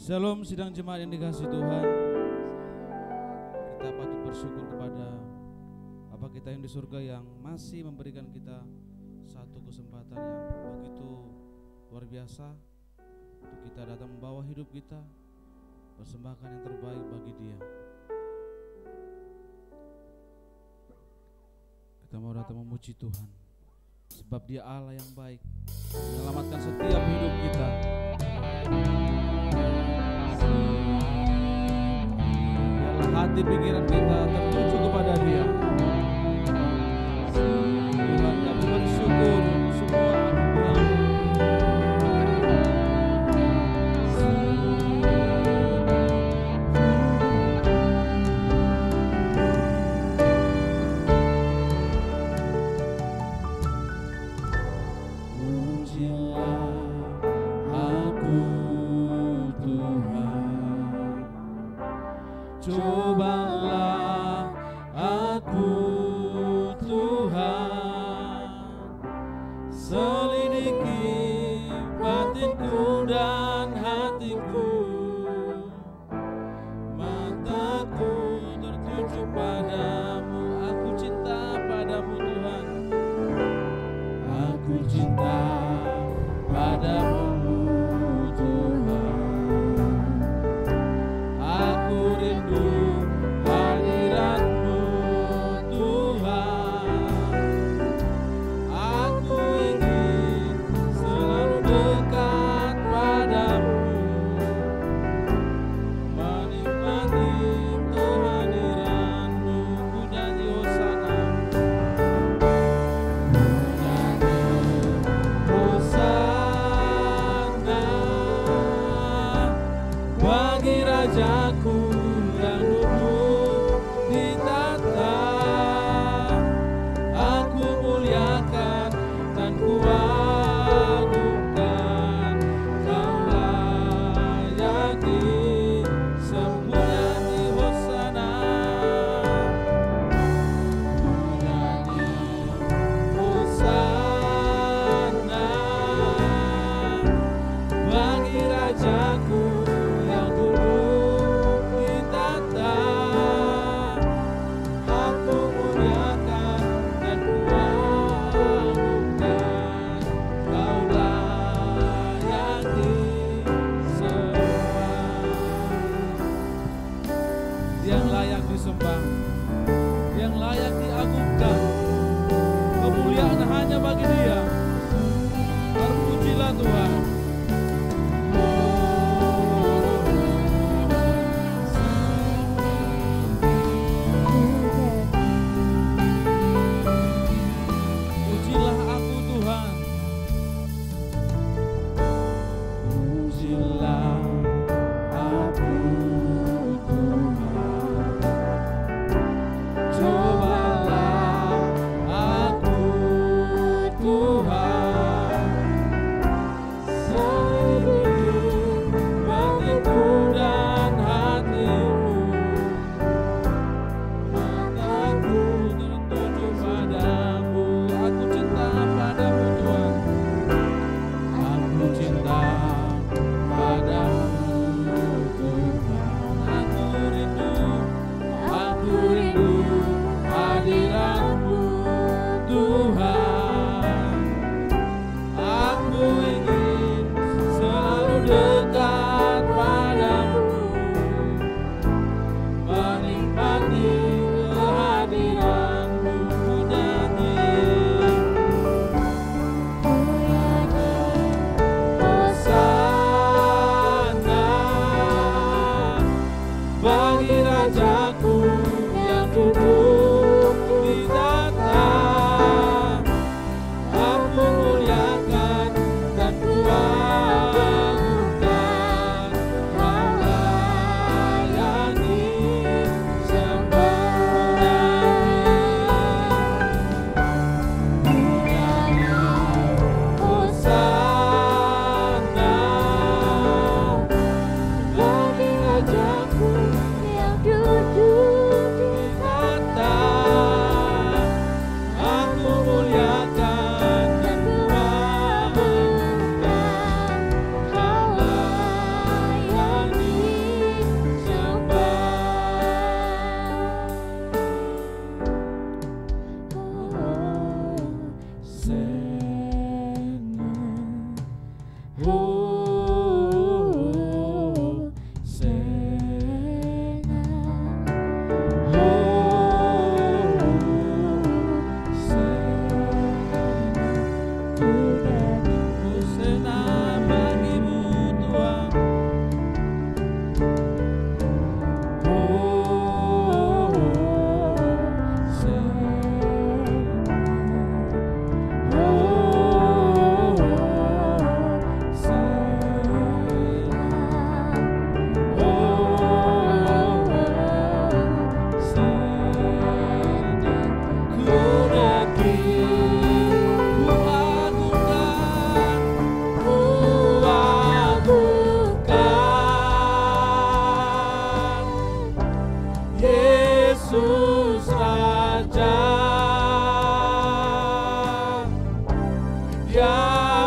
Shalom sidang jemaat yang dikasihi Tuhan. Kita patut bersyukur kepada Bapa kita yang di surga yang masih memberikan kita satu kesempatan yang begitu luar biasa untuk kita datang membawa hidup kita, persembahkan yang terbaik bagi Dia. Kita mau datang memuji Tuhan sebab Dia Allah yang baik, menyelamatkan setiap hidup kita. Biarlah hati pikiran kita tertuju kepada Dia. Tuhan, kami bersyukur semua anugerah. Cobalah aku Tuhan, selidiki batinku dan hatiku, mataku tertuju padamu, aku cinta padamu Tuhan, aku cinta padamu Tuhan, aku rindu hadirat-Mu Tuhan, aku ingin selalu dekat padamu, menikmati kehadiran-Mu. Ku nyanyi hosana, hosana bagi Rajaku yang duduk di tahta. Aku muliakan dan kuagungkan, Kau layak disembunyi. Hosana, menyanyi hosana bagi Rajaku yang duduk di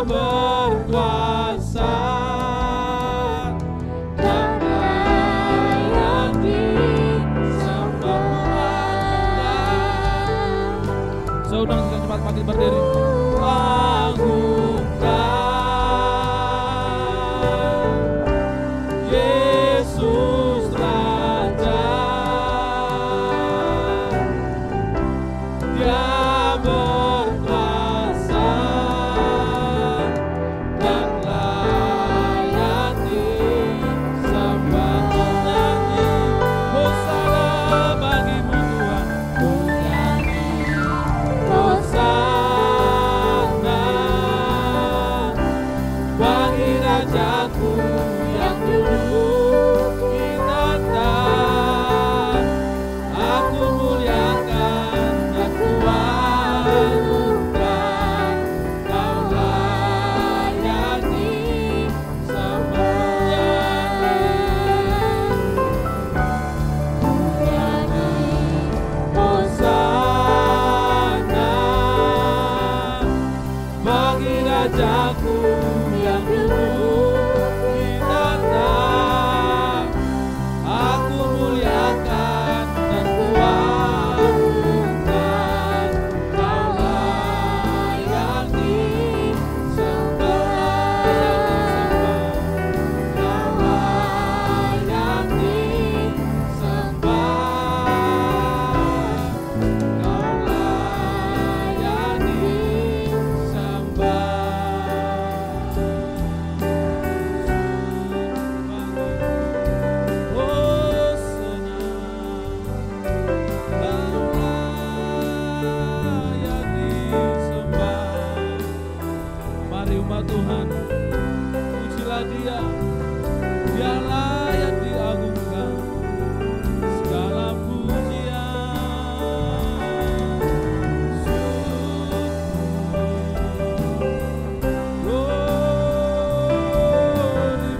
berkuasa dan layak disembah. Saudara sekalian cepat bangkit berdiri. Yesus Raja, Dia berkuasa dan layak disembah. Nyanyi Hosana bagimu Tuhan, nyanyi Hosana bagi Rajaku yang dulu kita tak. Aku muliakan, aku agungkan, Kau layak disembah. Nyanyi Hosana bagi Rajaku yang dulu kita tak. Aku muliakan dan kuagungkan, Kau layak disembah. Kau layak disembah. Kau layak disembah. Mari umat Tuhan, pujilah Dia, Dia layak diagungkan, segala pujian, glory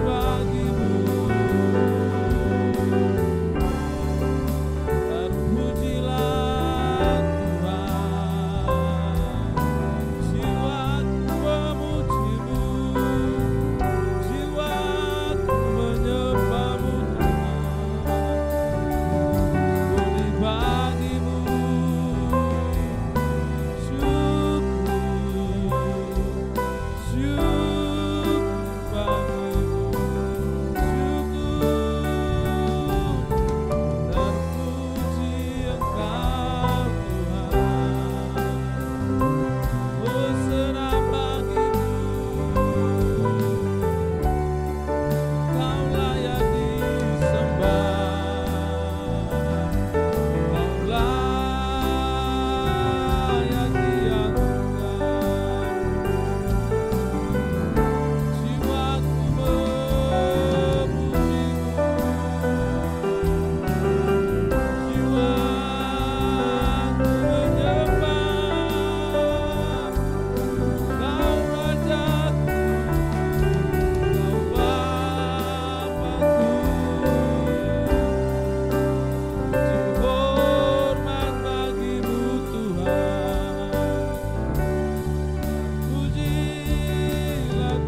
bagimu. Terpujilah Tuhan, jiwaku memujimu, jiwaku menyembahmu Tuhan. Budi bagimu syukur, syukur bagimu, syukur. Terpuji Engkau Tuhan, Hosana bagimu, Kau layak disembah, Kau layak diagungkan. Jiwaku memujimu, jiwaku menyembah. Kau Rajaku, Kau Bapakku. Puji hormat bagimu Tuhan, pujilah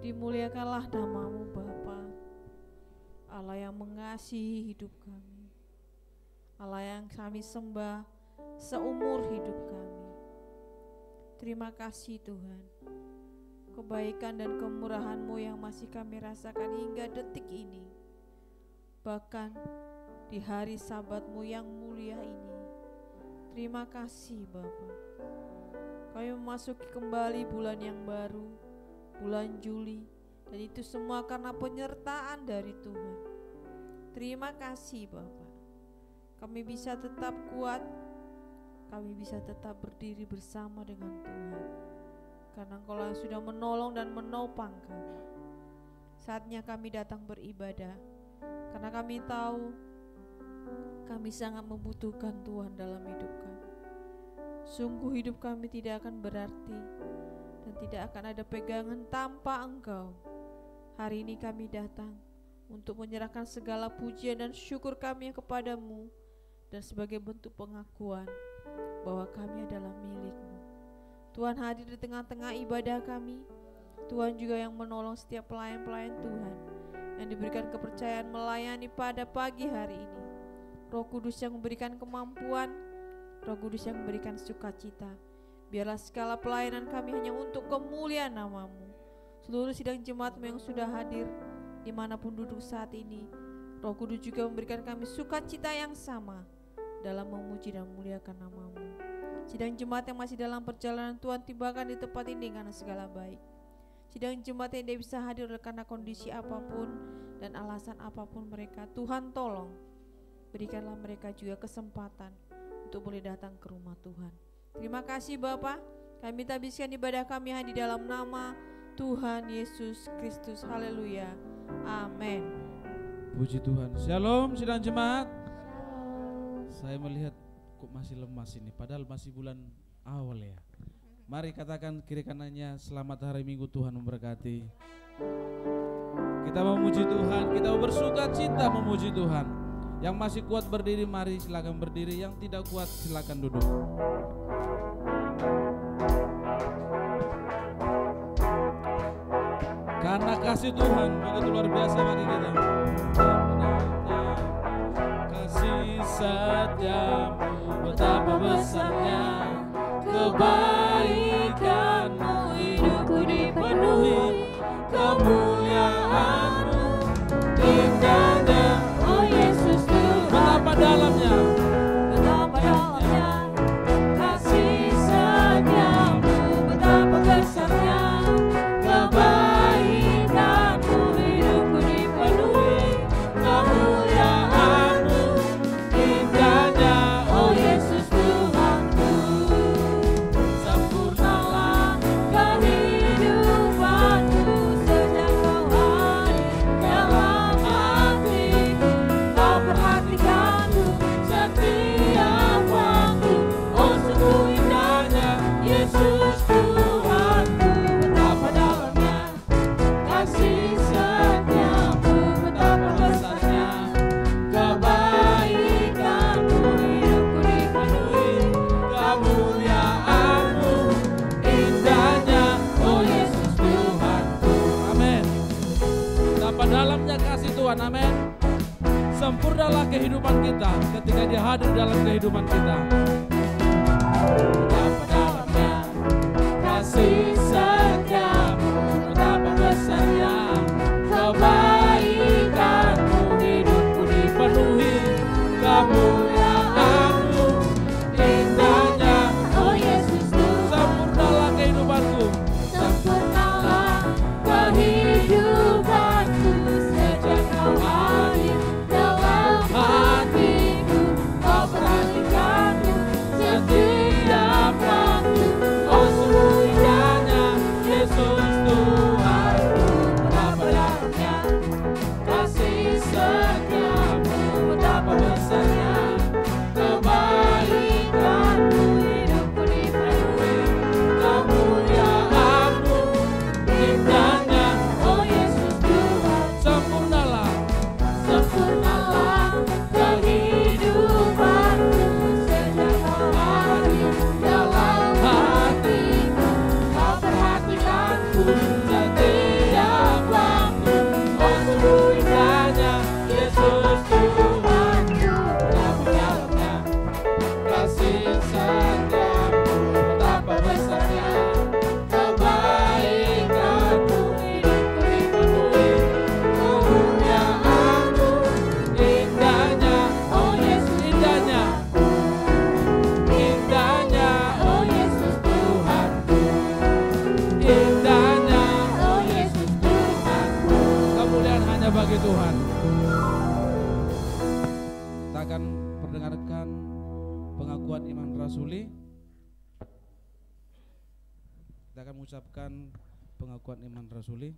Dimuliakanlah namamu Bapa, Allah yang mengasihi hidup kami, Allah yang kami sembah seumur hidup kami. Terima kasih Tuhan, kebaikan dan kemurahan-Mu yang masih kami rasakan hingga detik ini, bahkan di hari Sabat-Mu yang mulia ini. Terima kasih Bapa. Kami memasuki kembali bulan yang baru, bulan Juli, dan itu semua karena penyertaan dari Tuhan. Terima kasih Bapa. Kami bisa tetap kuat, kami bisa tetap berdiri bersama dengan Tuhan, karena Engkau yang sudah menolong dan menopang kami. Saatnya kami datang beribadah, karena kami tahu kami sangat membutuhkan Tuhan dalam hidup kami. Sungguh hidup kami tidak akan berarti dan tidak akan ada pegangan tanpa Engkau. Hari ini kami datang untuk menyerahkan segala pujian dan syukur kami kepadamu, dan sebagai bentuk pengakuan bahwa kami adalah milik-Mu. Tuhan hadir di tengah-tengah ibadah kami. Tuhan juga yang menolong setiap pelayan-pelayan Tuhan yang diberikan kepercayaan melayani pada pagi hari ini. Roh Kudus yang memberikan kemampuan, Roh Kudus yang memberikan sukacita. Biarlah segala pelayanan kami hanya untuk kemuliaan nama-Mu. Seluruh sidang jemaat-Mu yang sudah hadir dimanapun duduk saat ini, Roh Kudus juga memberikan kami sukacita yang sama dalam memuji dan memuliakan nama-Mu. Sidang jemaat yang masih dalam perjalanan, Tuhan tibakan di tempat ini karena segala baik. Sidang jemaat yang tidak bisa hadir karena kondisi apapun dan alasan apapun mereka, Tuhan tolong berikanlah mereka juga kesempatan untuk boleh datang ke rumah Tuhan. Terima kasih Bapa. Kami tabiskan ibadah kami hanya di dalam nama Tuhan Yesus Kristus. Haleluya. Amin. Puji Tuhan. Shalom sidang jemaat. Saya melihat kok masih lemas ini, padahal masih bulan awal ya. Mari katakan kiri kanannya, selamat hari Minggu, Tuhan memberkati. Kita memuji Tuhan, kita bersuka cita memuji Tuhan. Yang masih kuat berdiri, mari silakan berdiri. Yang tidak kuat silakan duduk. Karena kasih Tuhan begitu luar biasa bagi kita. Kasih setiamu betapa besarnya, kebaikan-Mu hidupku dipenuhi, kemuliaan-Mu indahnya, oh Yesus Tuhan. Betapa dalamnya, betapa dalamnya kasih setiamu, betapa besarnya kebaikan-Mu hidupku dipenuhi, kemuliaan-Mu indahnya, oh Yesus Tuhanku. Sempurnalah kehidupanku sejak Kau hadir dalam hatiku. Kau perhatikanku setiap waktu, oh sungguh indahnya Yesus Tuhanku. Betapa dalamnya kasih setiamu, betapa besarnya kebaikan-Mu hidupku dipenuhi, kemuliaan-Mu indahnya, oh Yesus Tuhanku. Amin. Betapa dalamnya kasih Tuhan, amin. Sempurnalah kehidupan kita ketika Dia hadir dalam kehidupan kita. Betapa dalamnya kasih setiamu, betapa besarnya kebaikan-Mu hidupku dipenuhi, kemuliaan-Mu indahnya, oh Yesus Tuhan. Sempurnalah kehidupanku, sempurnalah kehidupanku sejak Kau hadir dalam hatiku. Kau perhatikanku Tuhan. Kita akan mendengarkan pengakuan iman rasuli. Kita akan mengucapkan pengakuan iman rasuli.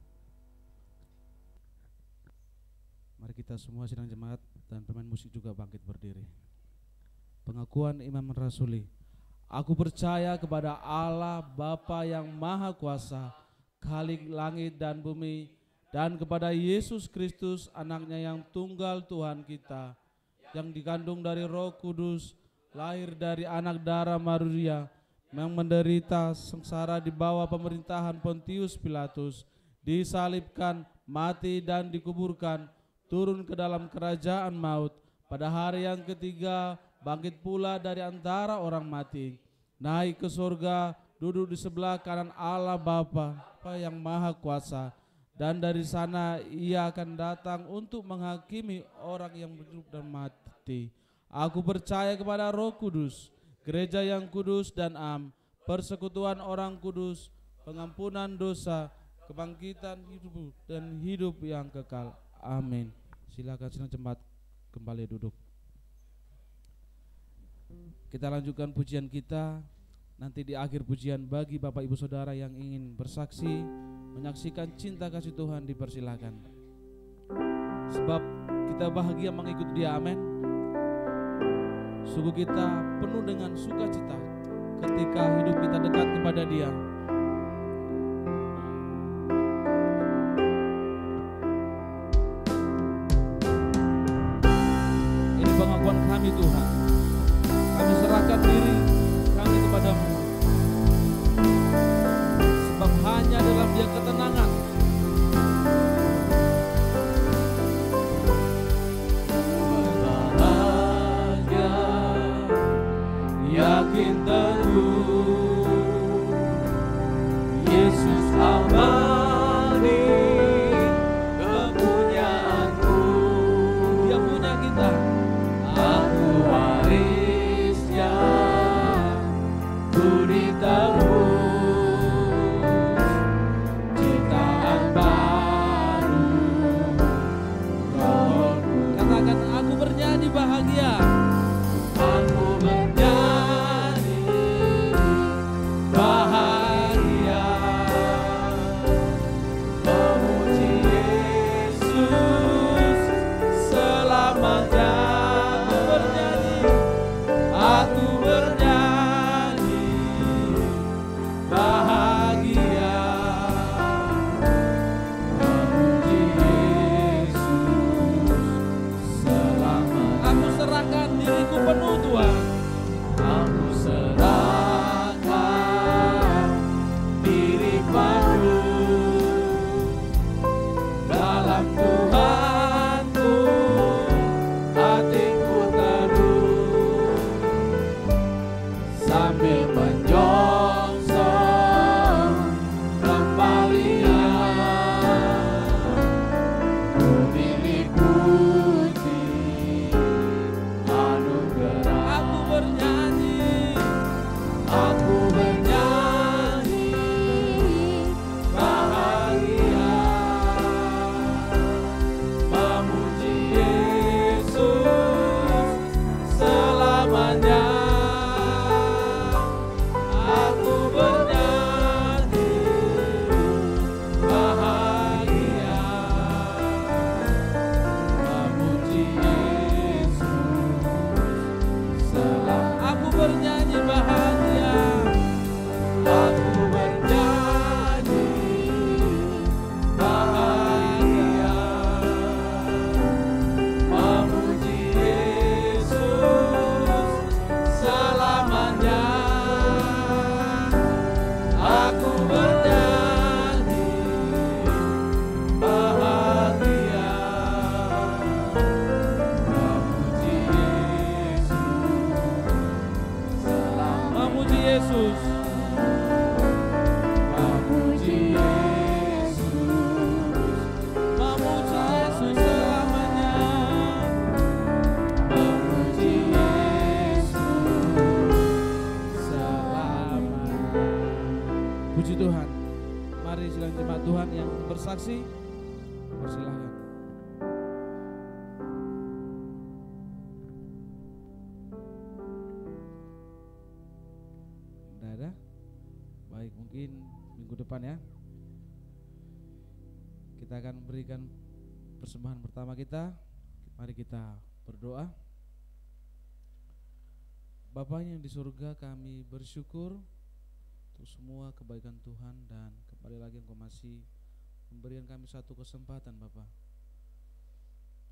Mari kita semua sidang jemaat dan pemain musik juga bangkit berdiri. Pengakuan iman rasuli. Aku percaya kepada Allah Bapa yang Maha Kuasa, Khalik langit dan bumi, dan kepada Yesus Kristus anaknya yang tunggal Tuhan kita, yang dikandung dari Roh Kudus, lahir dari anak darah Maria, yang menderita sengsara di bawah pemerintahan Pontius Pilatus, disalibkan, mati dan dikuburkan, turun ke dalam kerajaan maut, pada hari yang ketiga bangkit pula dari antara orang mati, naik ke surga, duduk di sebelah kanan Allah Bapa yang Maha Kuasa, dan dari sana ia akan datang untuk menghakimi orang yang hidup dan mati. Aku percaya kepada Roh Kudus, gereja yang kudus dan am, persekutuan orang kudus, pengampunan dosa, kebangkitan hidup dan hidup yang kekal. Amin. Silakan sidang jemaat kembali duduk. Kita lanjutkan pujian kita. Nanti di akhir pujian bagi Bapak Ibu Saudara yang ingin bersaksi, menyaksikan cinta kasih Tuhan, dipersilakan. Sebab kita bahagia mengikuti Dia, amin. Sungguh kita penuh dengan sukacita ketika hidup kita dekat kepada Dia. Ini pengakuan kami Tuhan. Kami serahkan diri kami kepadamu. Sebab hanya dalam Dia ketenangan. Bahagia, yakin teguh, Yesus amani kepunyaanku. Dia punya kita. Aku warisnya, ku ditebus, ciptaan baru Rohku. Katakan, aku bernyanyi bahagia. Aku bernyanyi bahagia, memuji Yesus selamanya. Aku bernyanyi bahagia, memuji Yesus selamanya. Aku serahkan diriku penuh Tuhan. Aku serahkan diri penuh dalam Tuhanku, hatiku teduh sambil menyongsong kembalian, ku diliputi anugerah. Aku bernyanyi bahagia, memuji Yesus selamanya. Aku bernyanyi bahagia, memuji Yesus selamanya. Aku bernyanyi bahagia, aku bernyanyi bahagia, memuji Yesus selamanya. Aku bernyanyi bahagia, memuji Yesus selamanya. Memuji Yesus, memuji Yesus, memuji Yesus selamanya. Memuji Yesus selamanya. Puji Tuhan. Mari sidang jemaat Tuhan yang bersaksi, persilahkan. teman-teman ya. Kita akan berikan persembahan pertama kita. Mari kita berdoa. Bapa yang di surga, kami bersyukur untuk semua kebaikan Tuhan, dan kembali lagi Engkau masih memberikan kami satu kesempatan Bapa,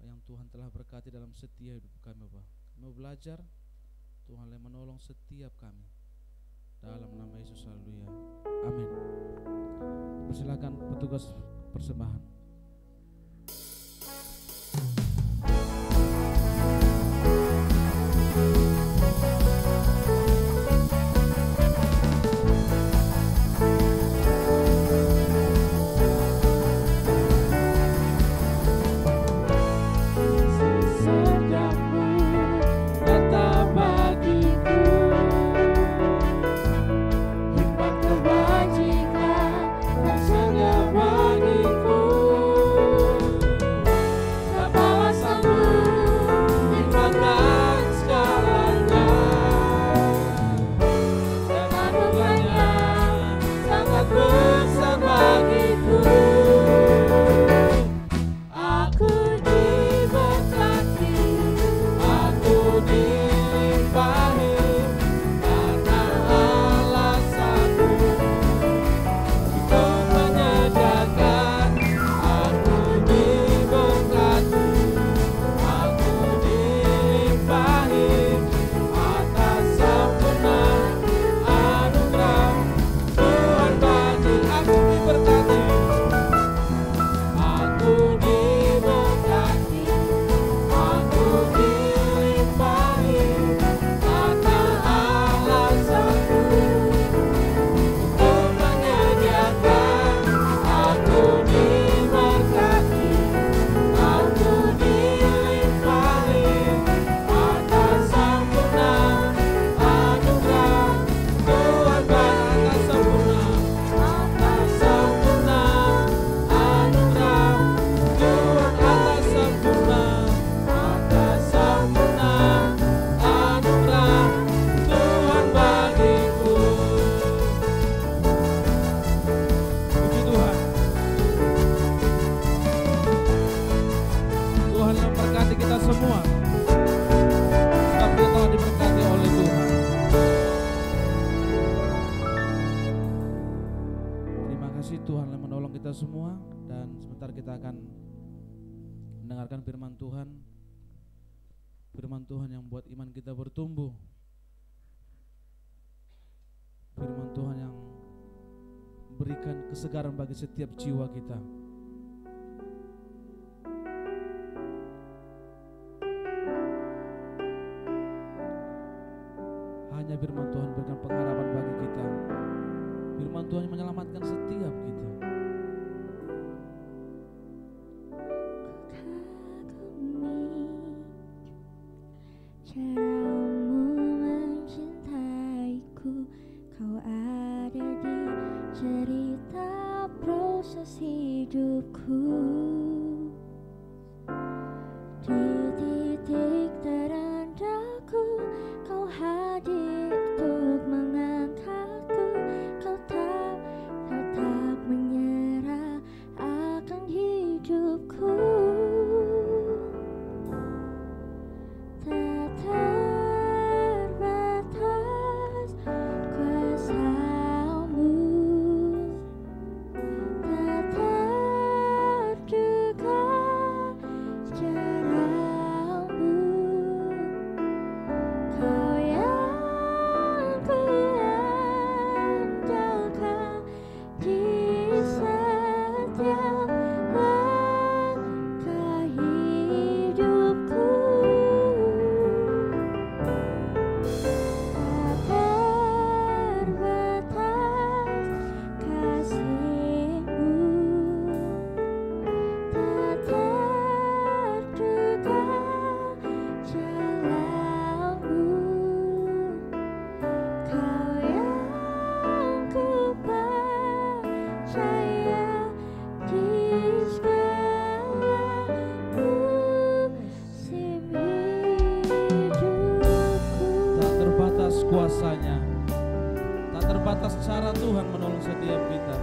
yang Tuhan telah berkati dalam setiap hidup kami Bapa. Kami mau belajar, Tuhan yang menolong setiap kami. Dalam nama Yesus, haleluya, amin. Persilakan petugas persembahan. Semua, dan sebentar kita akan mendengarkan firman Tuhan. Firman Tuhan yang membuat iman kita bertumbuh. Firman Tuhan yang memberikan kesegaran bagi setiap jiwa kita. Hanya firman Tuhan memberikan pengharapan bagi kita. Firman Tuhan yang menyelamatkan setiap kita. Caramu mencintaiku, kau ada di cerita proses hidupku. Di titik terendahku, kau hadir untuk mengangkatku. Kau tak menyerah akan hidupku. Kuasanya, tak terbatas cara Tuhan menolong setiap kita.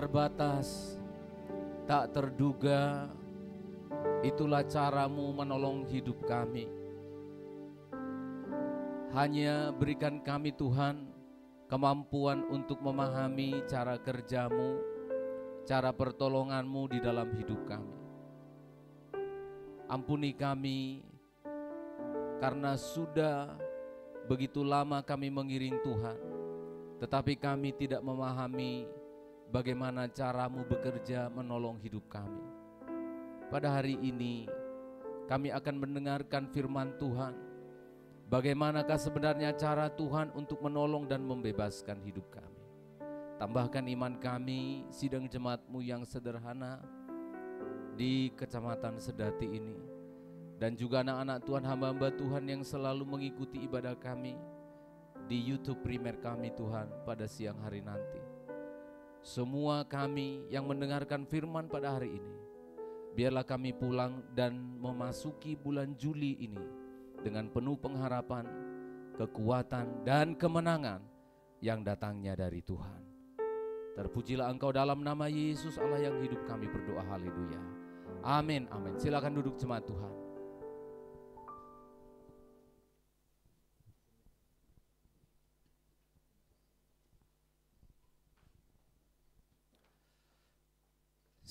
terbatas, tak terduga, itulah caramu menolong hidup kami. Hanya berikan kami Tuhan kemampuan untuk memahami cara kerjamu, cara pertolonganmu di dalam hidup kami. Ampuni kami karena sudah begitu lama kami mengiring Tuhan, tetapi kami tidak memahami bagaimana caramu bekerja menolong hidup kami. Pada hari ini kami akan mendengarkan firman Tuhan. Bagaimanakah sebenarnya cara Tuhan untuk menolong dan membebaskan hidup kami. Tambahkan iman kami, sidang jemaat-Mu yang sederhana di Kecamatan Sedati ini. Dan juga anak-anak Tuhan, hamba-hamba Tuhan yang selalu mengikuti ibadah kami di YouTube primer kami Tuhan pada siang hari nanti. Semua kami yang mendengarkan firman pada hari ini, biarlah kami pulang dan memasuki bulan Juli ini dengan penuh pengharapan, kekuatan, dan kemenangan yang datangnya dari Tuhan. Terpujilah Engkau dalam nama Yesus Allah yang hidup, kami berdoa, haleluya. Amin, amin. Silakan duduk jemaat Tuhan.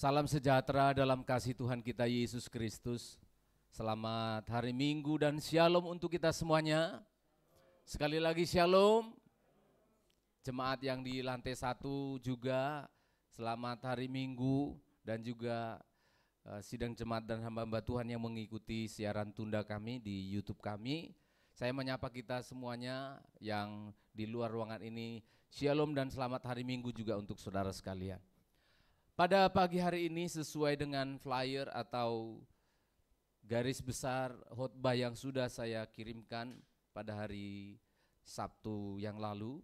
Salam sejahtera dalam kasih Tuhan kita Yesus Kristus. Selamat hari Minggu dan shalom untuk kita semuanya. Sekali lagi shalom. Jemaat yang di lantai 1 juga selamat hari Minggu, dan juga sidang jemaat dan hamba-hamba Tuhan yang mengikuti siaran tunda kami di YouTube kami. Saya menyapa kita semuanya yang di luar ruangan ini, shalom dan selamat hari Minggu juga untuk saudara sekalian. Pada pagi hari ini sesuai dengan flyer atau garis besar khotbah yang sudah saya kirimkan pada hari Sabtu yang lalu,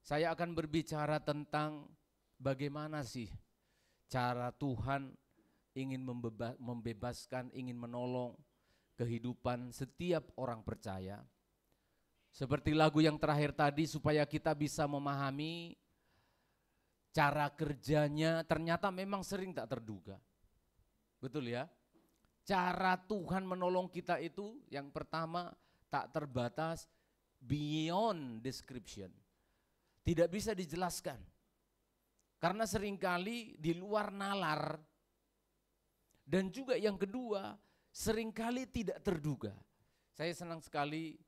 saya akan berbicara tentang bagaimana sih cara Tuhan ingin membebaskan, ingin menolong kehidupan setiap orang percaya. Seperti lagu yang terakhir tadi, supaya kita bisa memahami cara kerjanya ternyata memang sering tak terduga. Betul ya? Cara Tuhan menolong kita itu yang pertama tak terbatas, beyond description. Tidak bisa dijelaskan. Karena seringkali di luar nalar. Dan juga yang kedua, seringkali tidak terduga. Saya senang sekali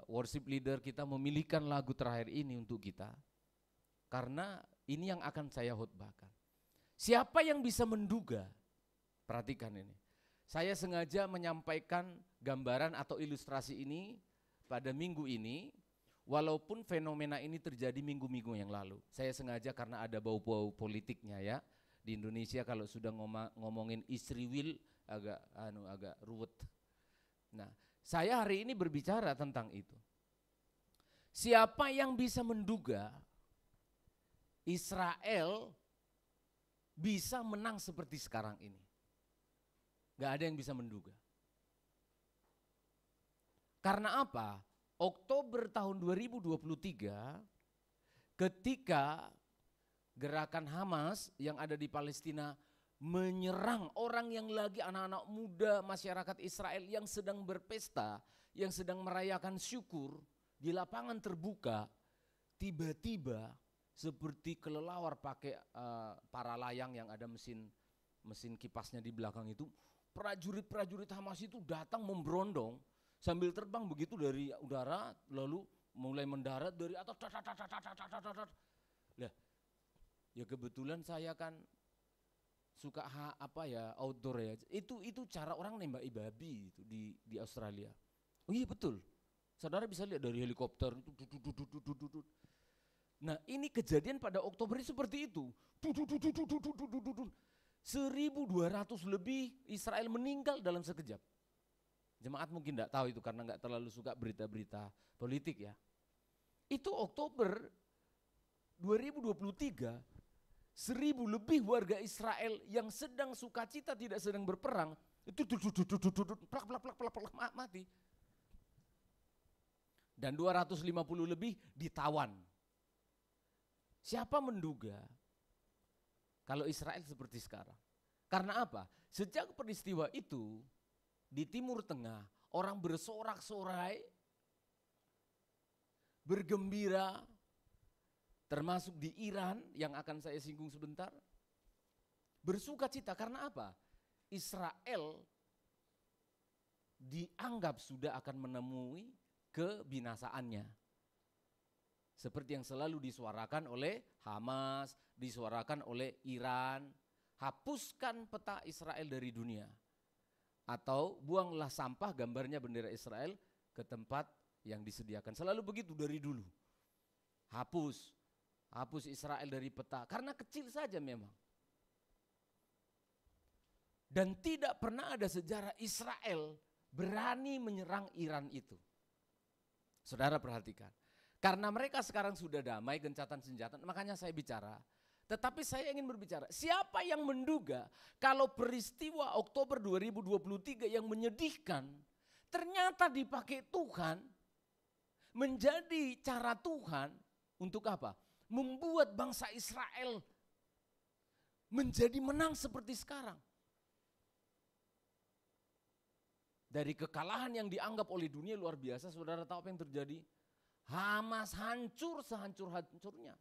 worship leader kita memilihkan lagu terakhir ini untuk kita. Karena ini yang akan saya khotbahkan. Siapa yang bisa menduga? Perhatikan ini. Saya sengaja menyampaikan gambaran atau ilustrasi ini pada minggu ini, walaupun fenomena ini terjadi minggu-minggu yang lalu. Saya sengaja karena ada bau-bau politiknya ya. Di Indonesia kalau sudah ngomongin istri will agak ruwet. Nah, saya hari ini berbicara tentang itu. Siapa yang bisa menduga Israel bisa menang seperti sekarang ini? Gak ada yang bisa menduga. Karena apa? Oktober tahun 2023 ketika gerakan Hamas yang ada di Palestina menyerang orang yang lagi anak-anak muda masyarakat Israel yang sedang berpesta, yang sedang merayakan syukur di lapangan terbuka, tiba-tiba seperti kelelawar pakai para layang yang ada mesin kipasnya di belakang itu, prajurit-prajurit Hamas itu datang memberondong sambil terbang begitu dari udara, lalu mulai mendarat dari atas. Lah, ya kebetulan saya kan suka outdoor ya. Itu cara orang nembak babi itu di Australia. Oh iya betul. Saudara bisa lihat dari helikopter itu. Nah, ini kejadian pada Oktober seperti itu. 1.200 lebih Israel meninggal dalam sekejap. Jemaat mungkin tidak tahu itu karena nggak terlalu suka berita-berita politik ya. Itu Oktober 2023, 1.000 lebih warga Israel yang sedang sukacita tidak sedang berperang itu plak mati. Dan 250 lebih ditawan. Siapa menduga Kalau Israel seperti sekarang. Karena apa? Sejak peristiwa itu di Timur Tengah orang bersorak-sorai, bergembira, termasuk di Iran yang akan saya singgung sebentar. Bersuka cita karena apa? Israel dianggap sudah akan menemui kebinasaannya. Seperti yang selalu disuarakan oleh Hamas, disuarakan oleh Iran. Hapuskan peta Israel dari dunia. Atau buanglah sampah gambarnya bendera Israel ke tempat yang disediakan. Selalu begitu dari dulu. Hapus Israel dari peta. Karena kecil saja memang. Dan tidak pernah ada sejarah Israel berani menyerang Iran itu. Saudara perhatikan. Karena mereka sekarang sudah damai, gencatan senjata, makanya saya bicara. Tetapi saya ingin berbicara, siapa yang menduga kalau peristiwa Oktober 2023 yang menyedihkan, ternyata dipakai Tuhan, menjadi cara Tuhan untuk apa? Membuat bangsa Israel menjadi menang seperti sekarang. Dari kekalahan yang dianggap oleh dunia luar biasa, saudara tahu apa yang terjadi? Hamas hancur sehancur-hancurnya.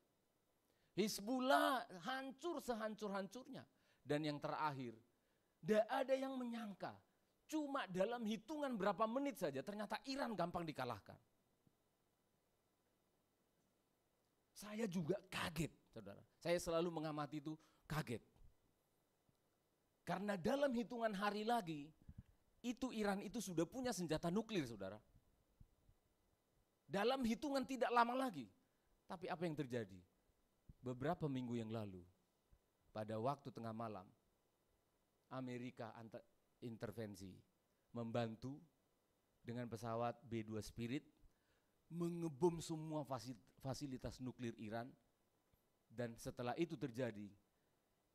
Hizbullah hancur sehancur-hancurnya. Dan yang terakhir, tidak ada yang menyangka. Cuma dalam hitungan berapa menit saja ternyata Iran gampang dikalahkan. Saya juga kaget, saudara. Saya selalu mengamati itu kaget. Karena dalam hitungan hari lagi, itu Iran itu sudah punya senjata nuklir, saudara. Dalam hitungan tidak lama lagi. Tapi apa yang terjadi? Beberapa minggu yang lalu, pada waktu tengah malam, Amerika intervensi, membantu dengan pesawat B-2 Spirit, mengebom semua fasilitas nuklir Iran. Dan setelah itu terjadi,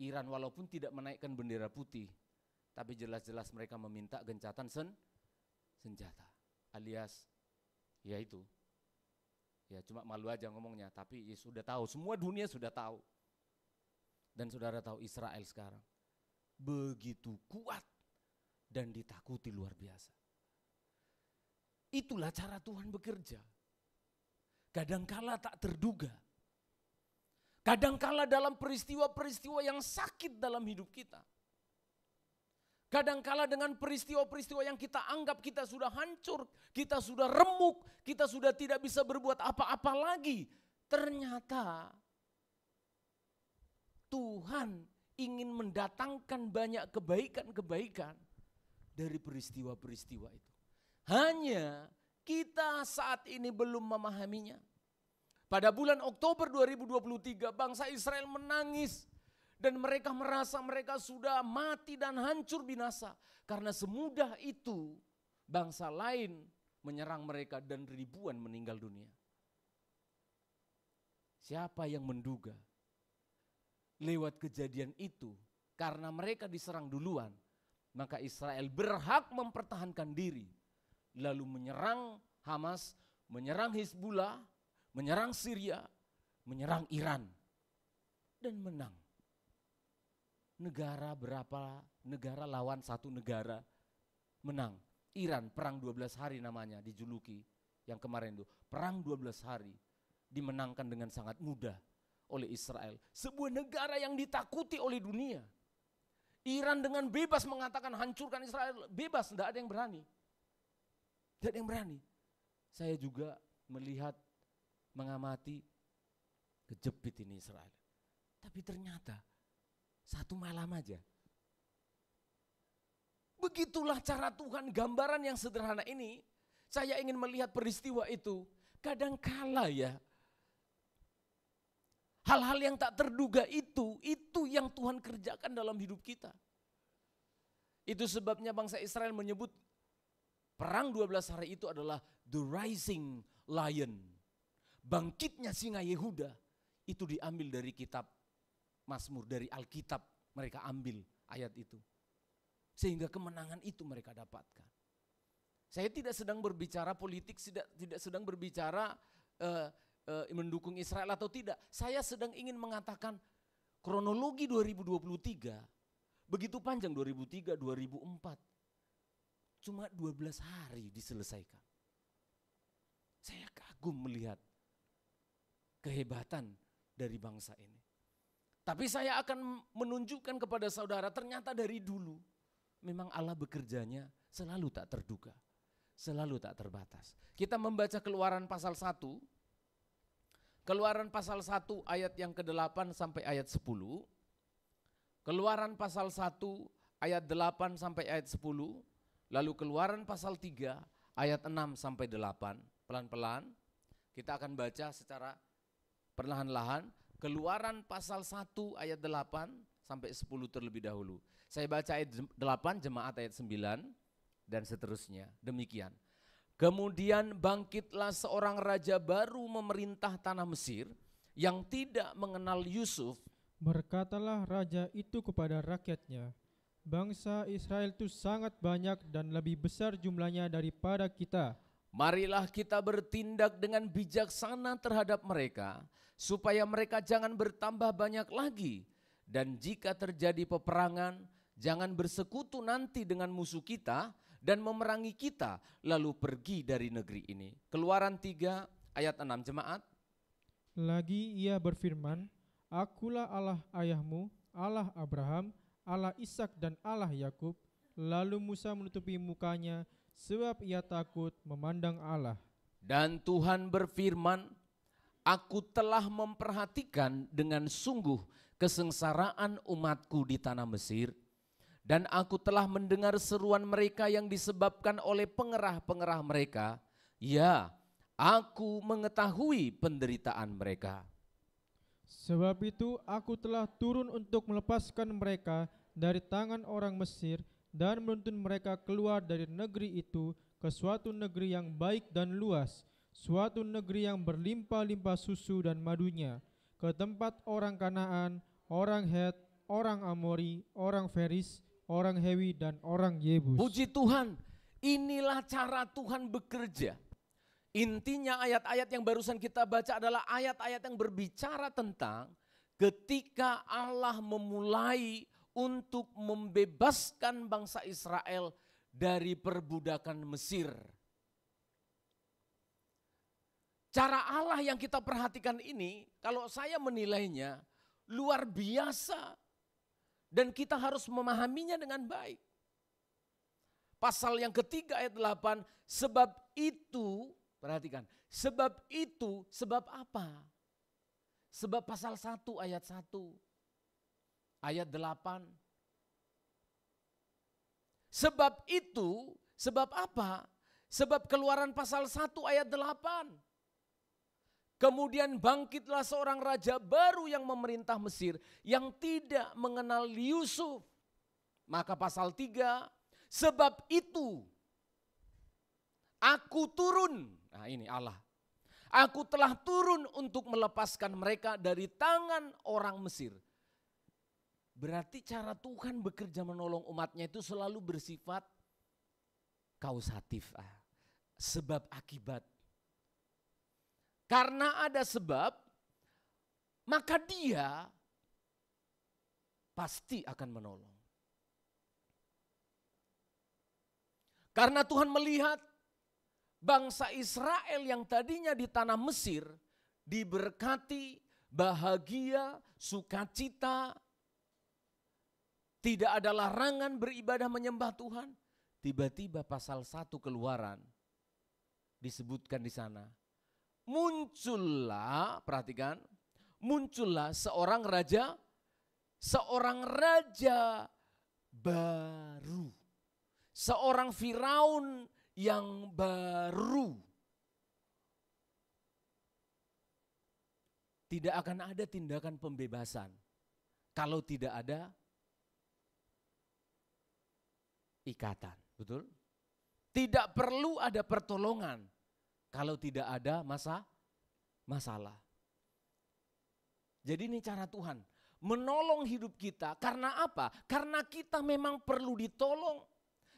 Iran walaupun tidak menaikkan bendera putih, tapi jelas-jelas mereka meminta gencatan senjata, alias yaitu, ya cuma malu aja ngomongnya, tapi ya sudah tahu, semua dunia sudah tahu. Dan saudara tahu Israel sekarang begitu kuat dan ditakuti luar biasa. Itulah cara Tuhan bekerja. Kadangkala tak terduga. Kadangkala dalam peristiwa-peristiwa yang sakit dalam hidup kita. Kadangkala dengan peristiwa-peristiwa yang kita anggap kita sudah hancur, kita sudah remuk, kita sudah tidak bisa berbuat apa-apa lagi. Ternyata Tuhan ingin mendatangkan banyak kebaikan-kebaikan dari peristiwa-peristiwa itu. Hanya kita saat ini belum memahaminya. Pada bulan Oktober 2023 bangsa Israel menangis. Dan mereka merasa mereka sudah mati dan hancur binasa. Karena semudah itu bangsa lain menyerang mereka dan ribuan meninggal dunia. Siapa yang menduga lewat kejadian itu karena mereka diserang duluan, maka Israel berhak mempertahankan diri. Lalu menyerang Hamas, menyerang Hizbullah, menyerang Syria, menyerang Iran. Dan menang. Negara lawan satu negara menang. Iran perang 12 hari namanya dijuluki yang kemarin itu. Perang 12 hari dimenangkan dengan sangat mudah oleh Israel. Sebuah negara yang ditakuti oleh dunia. Iran dengan bebas mengatakan hancurkan Israel. Bebas, tidak ada yang berani. Tidak ada yang berani. Saya juga melihat, mengamati, kejepit ini Israel. Tapi ternyata satu malam aja. Begitulah cara Tuhan, gambaran yang sederhana ini. Saya ingin melihat peristiwa itu. Kadangkala ya, hal-hal yang tak terduga itu yang Tuhan kerjakan dalam hidup kita. Itu sebabnya bangsa Israel menyebut perang 12 hari itu adalah the rising lion. Bangkitnya singa Yehuda. Itu diambil dari kitab Mazmur, dari Alkitab mereka ambil ayat itu. Sehingga kemenangan itu mereka dapatkan. Saya tidak sedang berbicara politik, tidak sedang berbicara mendukung Israel atau tidak. Saya sedang ingin mengatakan kronologi 2023 begitu panjang, 2003, 2004. Cuma 12 hari diselesaikan. Saya kagum melihat kehebatan dari bangsa ini. Tapi saya akan menunjukkan kepada saudara, ternyata dari dulu memang Allah bekerjanya selalu tak terduga, selalu tak terbatas. Kita membaca Keluaran pasal 1, Keluaran pasal 1 ayat yang ke-8 sampai ayat 10. Keluaran pasal 1 ayat 8 sampai ayat 10. Lalu Keluaran pasal 3 ayat 6 sampai 8. Pelan-pelan kita akan baca secara perlahan-lahan. Keluaran pasal 1 ayat 8 sampai 10 terlebih dahulu. Saya baca ayat 8, jemaat ayat 9 dan seterusnya. Demikian. Kemudian bangkitlah seorang raja baru memerintah tanah Mesir yang tidak mengenal Yusuf. Berkatalah raja itu kepada rakyatnya, bangsa Israel itu sangat banyak dan lebih besar jumlahnya daripada kita. Marilah kita bertindak dengan bijaksana terhadap mereka, supaya mereka jangan bertambah banyak lagi. Dan jika terjadi peperangan, jangan bersekutu nanti dengan musuh kita dan memerangi kita, lalu pergi dari negeri ini. Keluaran 3 ayat 6, jemaat. Lagi ia berfirman, Akulah Allah ayahmu, Allah Abraham, Allah Ishak dan Allah Yakub. Lalu Musa menutupi mukanya, sebab ia takut memandang Allah. Dan Tuhan berfirman, Aku telah memperhatikan dengan sungguh kesengsaraan umatku di tanah Mesir, dan aku telah mendengar seruan mereka yang disebabkan oleh pengerah-pengerah mereka. Ya, aku mengetahui penderitaan mereka. Sebab itu aku telah turun untuk melepaskan mereka dari tangan orang Mesir dan menuntun mereka keluar dari negeri itu ke suatu negeri yang baik dan luas, suatu negeri yang berlimpah-limpah susu dan madunya, ke tempat orang Kanaan, orang Het, orang Amori, orang Feris, orang Hewi dan orang Yebus. Puji Tuhan, inilah cara Tuhan bekerja. Intinya ayat-ayat yang barusan kita baca adalah ayat-ayat yang berbicara tentang ketika Allah memulai untuk membebaskan bangsa Israel dari perbudakan Mesir. Cara Allah yang kita perhatikan ini, kalau saya menilainya luar biasa dan kita harus memahaminya dengan baik. Pasal yang ketiga ayat 8, sebab itu, perhatikan, sebab itu, sebab apa? Sebab pasal 1 ayat 1, ayat 8. Sebab itu, sebab apa? Sebab Keluaran pasal 1 ayat 8. Kemudian bangkitlah seorang raja baru yang memerintah Mesir yang tidak mengenal Yusuf. Maka pasal 3, sebab itu aku turun. Nah ini Allah. Aku telah turun untuk melepaskan mereka dari tangan orang Mesir. Berarti cara Tuhan bekerja menolong umatnya itu selalu bersifat kausatif. Sebab akibat. Karena ada sebab, maka dia pasti akan menolong. Karena Tuhan melihat bangsa Israel yang tadinya di tanah Mesir diberkati, bahagia, sukacita, tidak ada larangan beribadah menyembah Tuhan. Tiba-tiba pasal 1 Keluaran disebutkan di sana. Muncullah, perhatikan, muncullah seorang raja baru. Seorang Firaun yang baru. Tidak akan ada tindakan pembebasan kalau tidak ada ikatan, betul? Tidak perlu ada pertolongan kalau tidak ada masalah. Jadi ini cara Tuhan menolong hidup kita. Karena apa? Karena kita memang perlu ditolong.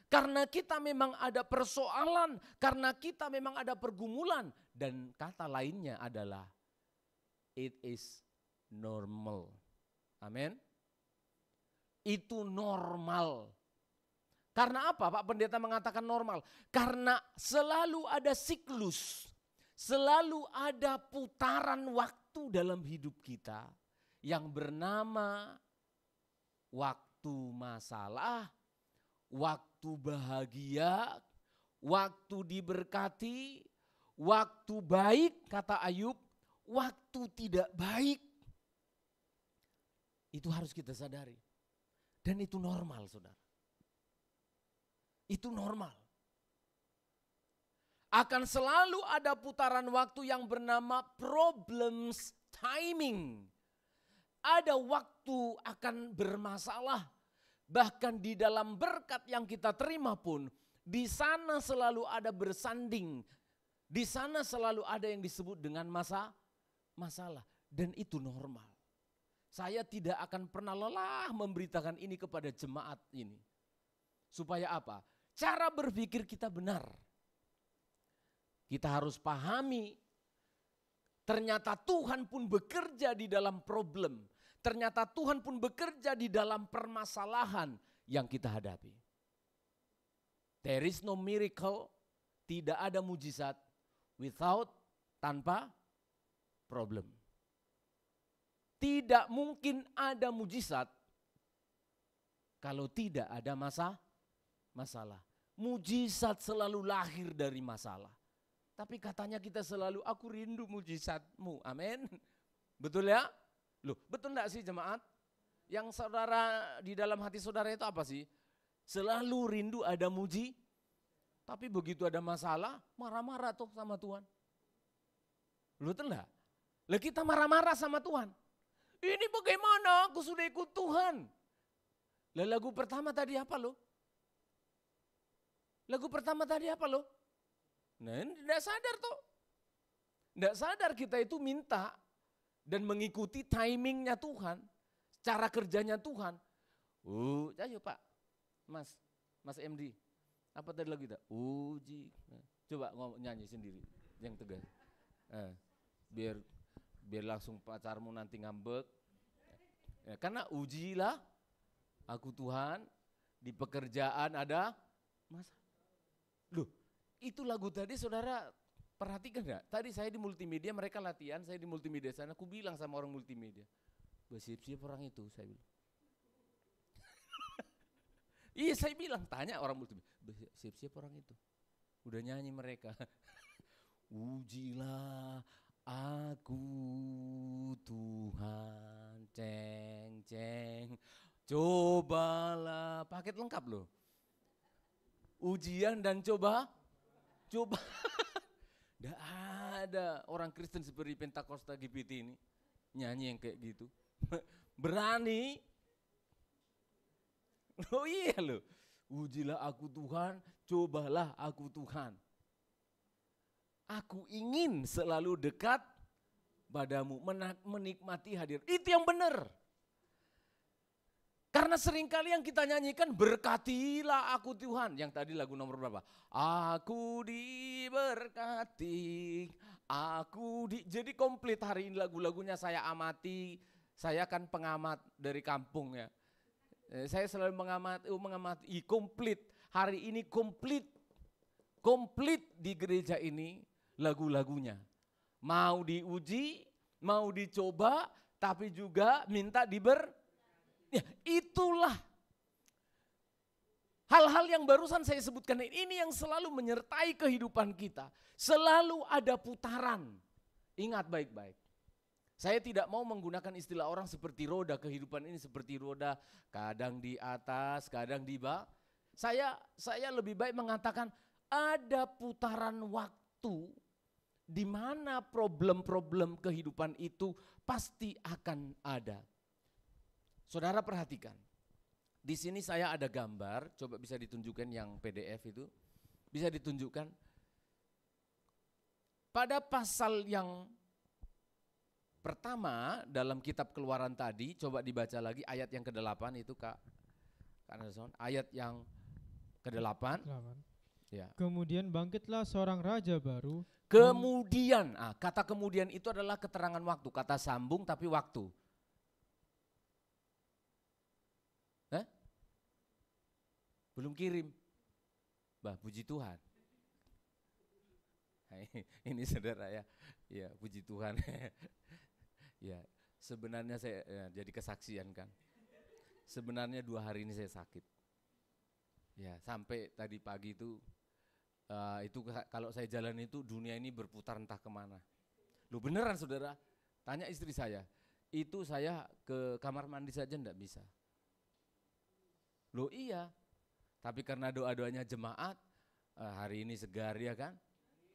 Karena kita memang ada persoalan. Karena kita memang ada pergumulan. Dan kata lainnya adalah it is normal. Amin. Itu normal. Karena apa Pak Pendeta mengatakan normal? Karena selalu ada siklus, selalu ada putaran waktu dalam hidup kita yang bernama waktu masalah, waktu bahagia, waktu diberkati, waktu baik kata Ayub, waktu tidak baik. Itu harus kita sadari. Dan itu normal saudara. Itu normal. Akan selalu ada putaran waktu yang bernama problems timing. Ada waktu akan bermasalah. Bahkan di dalam berkat yang kita terima pun, di sana selalu ada bersanding. Di sana selalu ada yang disebut dengan masalah. Dan itu normal. Saya tidak akan pernah lelah memberitakan ini kepada jemaat ini. Supaya apa? Cara berpikir kita benar. Kita harus pahami, ternyata Tuhan pun bekerja di dalam problem. Ternyata Tuhan pun bekerja di dalam permasalahan yang kita hadapi. There is no miracle, tidak ada mujizat without, tanpa problem. Tidak mungkin ada mujizat kalau tidak ada masalah. Mujizat selalu lahir dari masalah. Tapi katanya kita selalu, aku rindu mujizatmu. Amin. Betul ya? Loh, betul enggak sih jemaat? Yang saudara di dalam hati saudara itu apa sih? Selalu rindu ada tapi begitu ada masalah, marah-marah tuh sama Tuhan. Loh, betul enggak? Lah kita marah-marah sama Tuhan. Ini bagaimana aku sudah ikut Tuhan? Lah lagu pertama tadi apa loh? Lagu pertama tadi apa loh? Nah, tidak sadar toh. Tidak sadar kita itu minta dan mengikuti timingnya Tuhan, cara kerjanya Tuhan. Ayo Pak, Mas MD, apa tadi lagu kita? Uji, coba nyanyi sendiri, yang tegas. Biar langsung pacarmu nanti ngambek. Ya, karena ujilah aku Tuhan, di pekerjaan ada masalah. Loh, itu lagu tadi saudara perhatikan enggak? Tadi saya di multimedia, mereka latihan, saya di multimedia sana, aku bilang sama orang multimedia, siap-siap orang itu, saya bilang. Iya saya bilang, tanya orang multimedia, siap-siap orang itu. Udah nyanyi mereka. Ujilah aku Tuhan, ceng ceng, cobalah, paket lengkap loh. Ujian dan coba. Tidak ada orang Kristen seperti Pentakosta GPT ini nyanyi yang kayak gitu. Berani. Oh iya loh. Ujilah aku Tuhan, cobalah aku Tuhan. Aku ingin selalu dekat padamu, menikmati hadir. Itu yang benar. Karena seringkali yang kita nyanyikan, berkatilah aku Tuhan. Yang tadi lagu nomor berapa? Aku diberkati, jadi komplit hari ini lagu-lagunya saya amati. Saya kan pengamat dari kampung ya. Saya selalu mengamati komplit. Hari ini komplit di gereja ini lagu-lagunya. Mau diuji, mau dicoba, tapi juga minta ya, itulah hal-hal yang barusan saya sebutkan ini yang selalu menyertai kehidupan kita. Selalu ada putaran. Ingat baik-baik. Saya tidak mau menggunakan istilah orang seperti roda, kehidupan ini seperti roda, kadang di atas, kadang di bawah. Saya lebih baik mengatakan ada putaran waktu di mana problem-problem kehidupan itu pasti akan ada. Saudara perhatikan, di sini saya ada gambar, coba bisa ditunjukkan yang PDF itu, bisa ditunjukkan. Pada pasal yang pertama dalam kitab Keluaran tadi, coba dibaca lagi ayat yang ke-8 itu Kak Anderson, ayat yang ke-8. Ya. Kemudian bangkitlah seorang raja baru. Kemudian, kata kemudian itu adalah keterangan waktu, kata sambung tapi waktu. belum kirim. Bah, puji Tuhan. Ini saudara ya, ya puji Tuhan. Ya, sebenarnya saya jadi kesaksian kan. Sebenarnya 2 hari ini saya sakit. Ya, sampai tadi pagi itu kalau saya jalan itu dunia ini berputar entah kemana. Loh beneran saudara, tanya istri saya, itu saya ke kamar mandi saja enggak bisa. Loh iya, tapi karena doa-doanya jemaat, hari ini segar ya kan,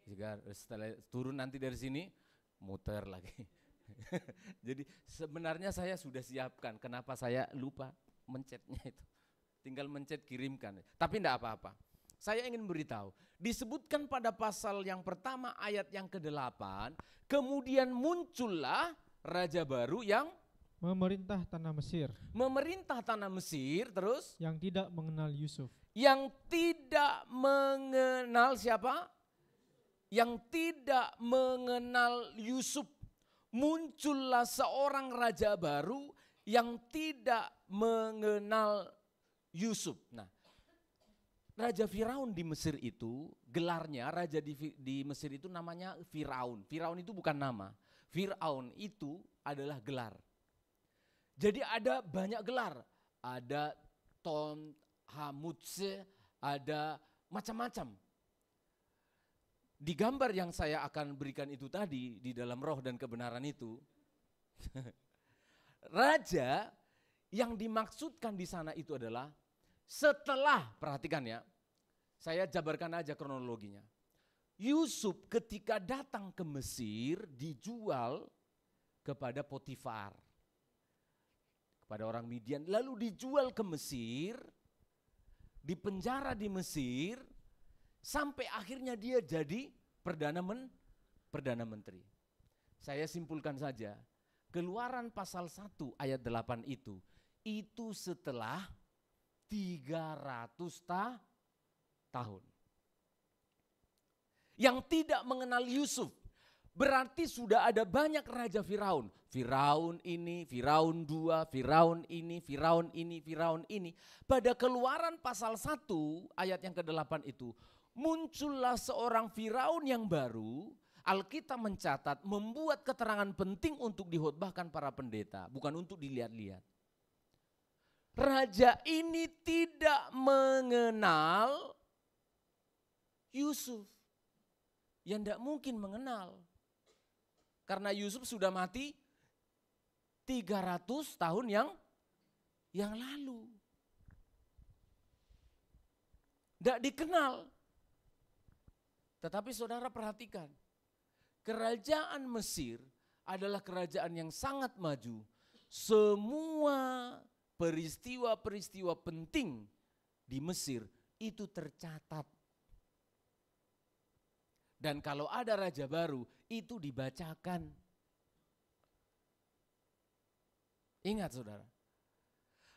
segar. Setelah turun nanti dari sini, muter lagi. Jadi sebenarnya saya sudah siapkan, kenapa saya lupa mencetnya itu. Tinggal mencet kirimkan, tapi enggak apa-apa. Saya ingin beritahu, disebutkan pada pasal yang pertama ayat yang ke-8, kemudian muncullah raja baru yang memerintah tanah Mesir, terus yang tidak mengenal Yusuf. Yang tidak mengenal siapa? Yang tidak mengenal Yusuf. Muncullah seorang raja baru yang tidak mengenal Yusuf. Nah, Raja Firaun di Mesir itu, gelarnya raja di Mesir itu namanya Firaun. Firaun itu bukan nama. Firaun itu adalah gelar. Jadi ada banyak gelar. Ada Ton, Hamutse, ada macam-macam. Di gambar yang saya akan berikan itu tadi, di dalam roh dan kebenaran itu, raja yang dimaksudkan di sana itu adalah setelah, perhatikan ya, saya jabarkan aja kronologinya. Yusuf ketika datang ke Mesir dijual kepada Potifar, kepada orang Midian, lalu dijual ke Mesir, dipenjara di Mesir, sampai akhirnya dia jadi Perdana Menteri. Saya simpulkan saja, Keluaran pasal 1 ayat 8 itu setelah 300 tahun. Yang tidak mengenal Yusuf, berarti sudah ada banyak raja Firaun. Firaun ini, Firaun 2, Firaun ini, Firaun ini, Firaun ini. Pada Keluaran pasal 1 ayat yang ke-8 itu, muncullah seorang Firaun yang baru. Alkitab mencatat membuat keterangan penting untuk dihotbahkan para pendeta, bukan untuk dilihat-lihat. Raja ini tidak mengenal Yusuf. Yang tidak mungkin mengenal. Karena Yusuf sudah mati 300 tahun yang lalu. Tidak dikenal. Tetapi saudara perhatikan, kerajaan Mesir adalah kerajaan yang sangat maju. Semua peristiwa-peristiwa penting di Mesir itu tercatat. Dan kalau ada raja baru, itu dibacakan. Ingat saudara,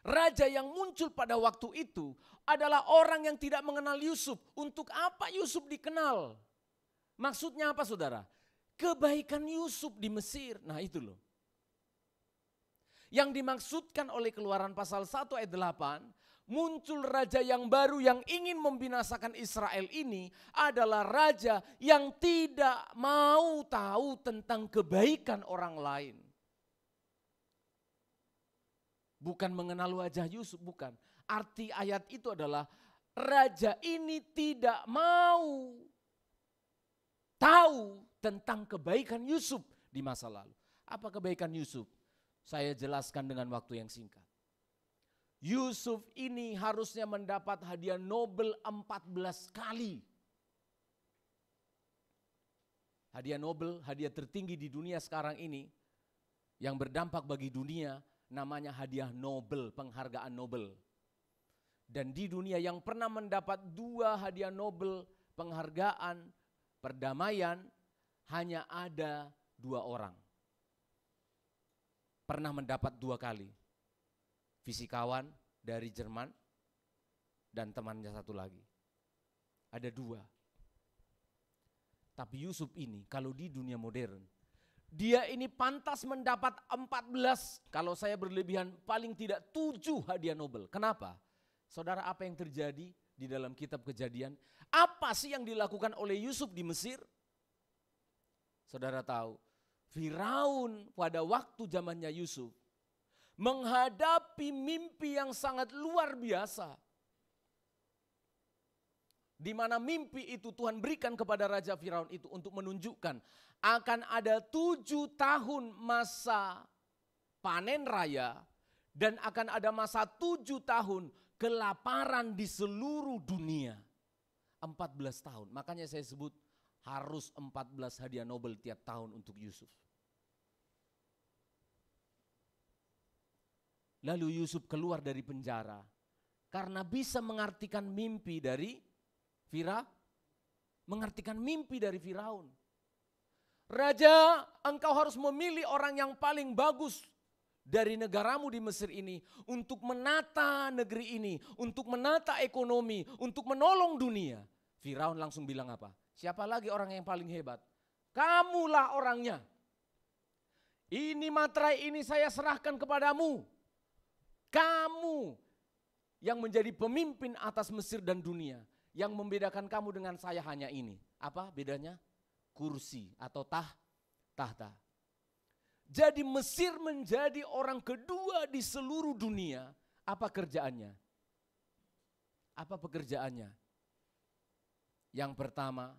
raja yang muncul pada waktu itu adalah orang yang tidak mengenal Yusuf. Untuk apa Yusuf dikenal? Maksudnya apa saudara? Kebaikan Yusuf di Mesir. Nah itu loh. Yang dimaksudkan oleh Keluaran pasal 1 ayat 8, muncul raja yang baru yang ingin membinasakan Israel ini adalah raja yang tidak mau tahu tentang kebaikan orang lain. Bukan mengenal wajah Yusuf, bukan. Arti ayat itu adalah raja ini tidak mau tahu tentang kebaikan Yusuf di masa lalu. Apa kebaikan Yusuf? Saya jelaskan dengan waktu yang singkat. Yusuf ini harusnya mendapat hadiah Nobel 14 kali. Hadiah Nobel, hadiah tertinggi di dunia sekarang ini, yang berdampak bagi dunia, namanya hadiah Nobel, penghargaan Nobel. Dan di dunia yang pernah mendapat 2 hadiah Nobel penghargaan perdamaian, hanya ada 2 orang. Pernah mendapat 2 kali. Fisikawan dari Jerman dan temannya satu lagi. Ada 2. Tapi Yusuf ini kalau di dunia modern, dia ini pantas mendapat 14, kalau saya berlebihan paling tidak 7 hadiah Nobel. Kenapa? Saudara, apa yang terjadi di dalam kitab Kejadian. Apa sih yang dilakukan oleh Yusuf di Mesir? Saudara tahu, Firaun pada waktu zamannya Yusuf menghadapi mimpi yang sangat luar biasa. Di mana mimpi itu Tuhan berikan kepada Raja Firaun itu untuk menunjukkan akan ada 7 tahun masa panen raya dan akan ada masa 7 tahun kelaparan di seluruh dunia. 14 tahun, makanya saya sebut harus 14 hadiah Nobel tiap tahun untuk Yusuf. Lalu Yusuf keluar dari penjara karena bisa mengartikan mimpi dari Firaun. Raja, engkau harus memilih orang yang paling bagus dari negaramu di Mesir ini untuk menata negeri ini, untuk menata ekonomi, untuk menolong dunia. Firaun langsung bilang apa? Siapa lagi orang yang paling hebat? Kamulah orangnya. Ini materai ini saya serahkan kepadamu. Kamu yang menjadi pemimpin atas Mesir dan dunia. Yang membedakan kamu dengan saya hanya ini. Apa bedanya? Kursi atau tahta. Jadi Mesir menjadi orang kedua di seluruh dunia. Apa kerjaannya? Apa pekerjaannya? Yang pertama,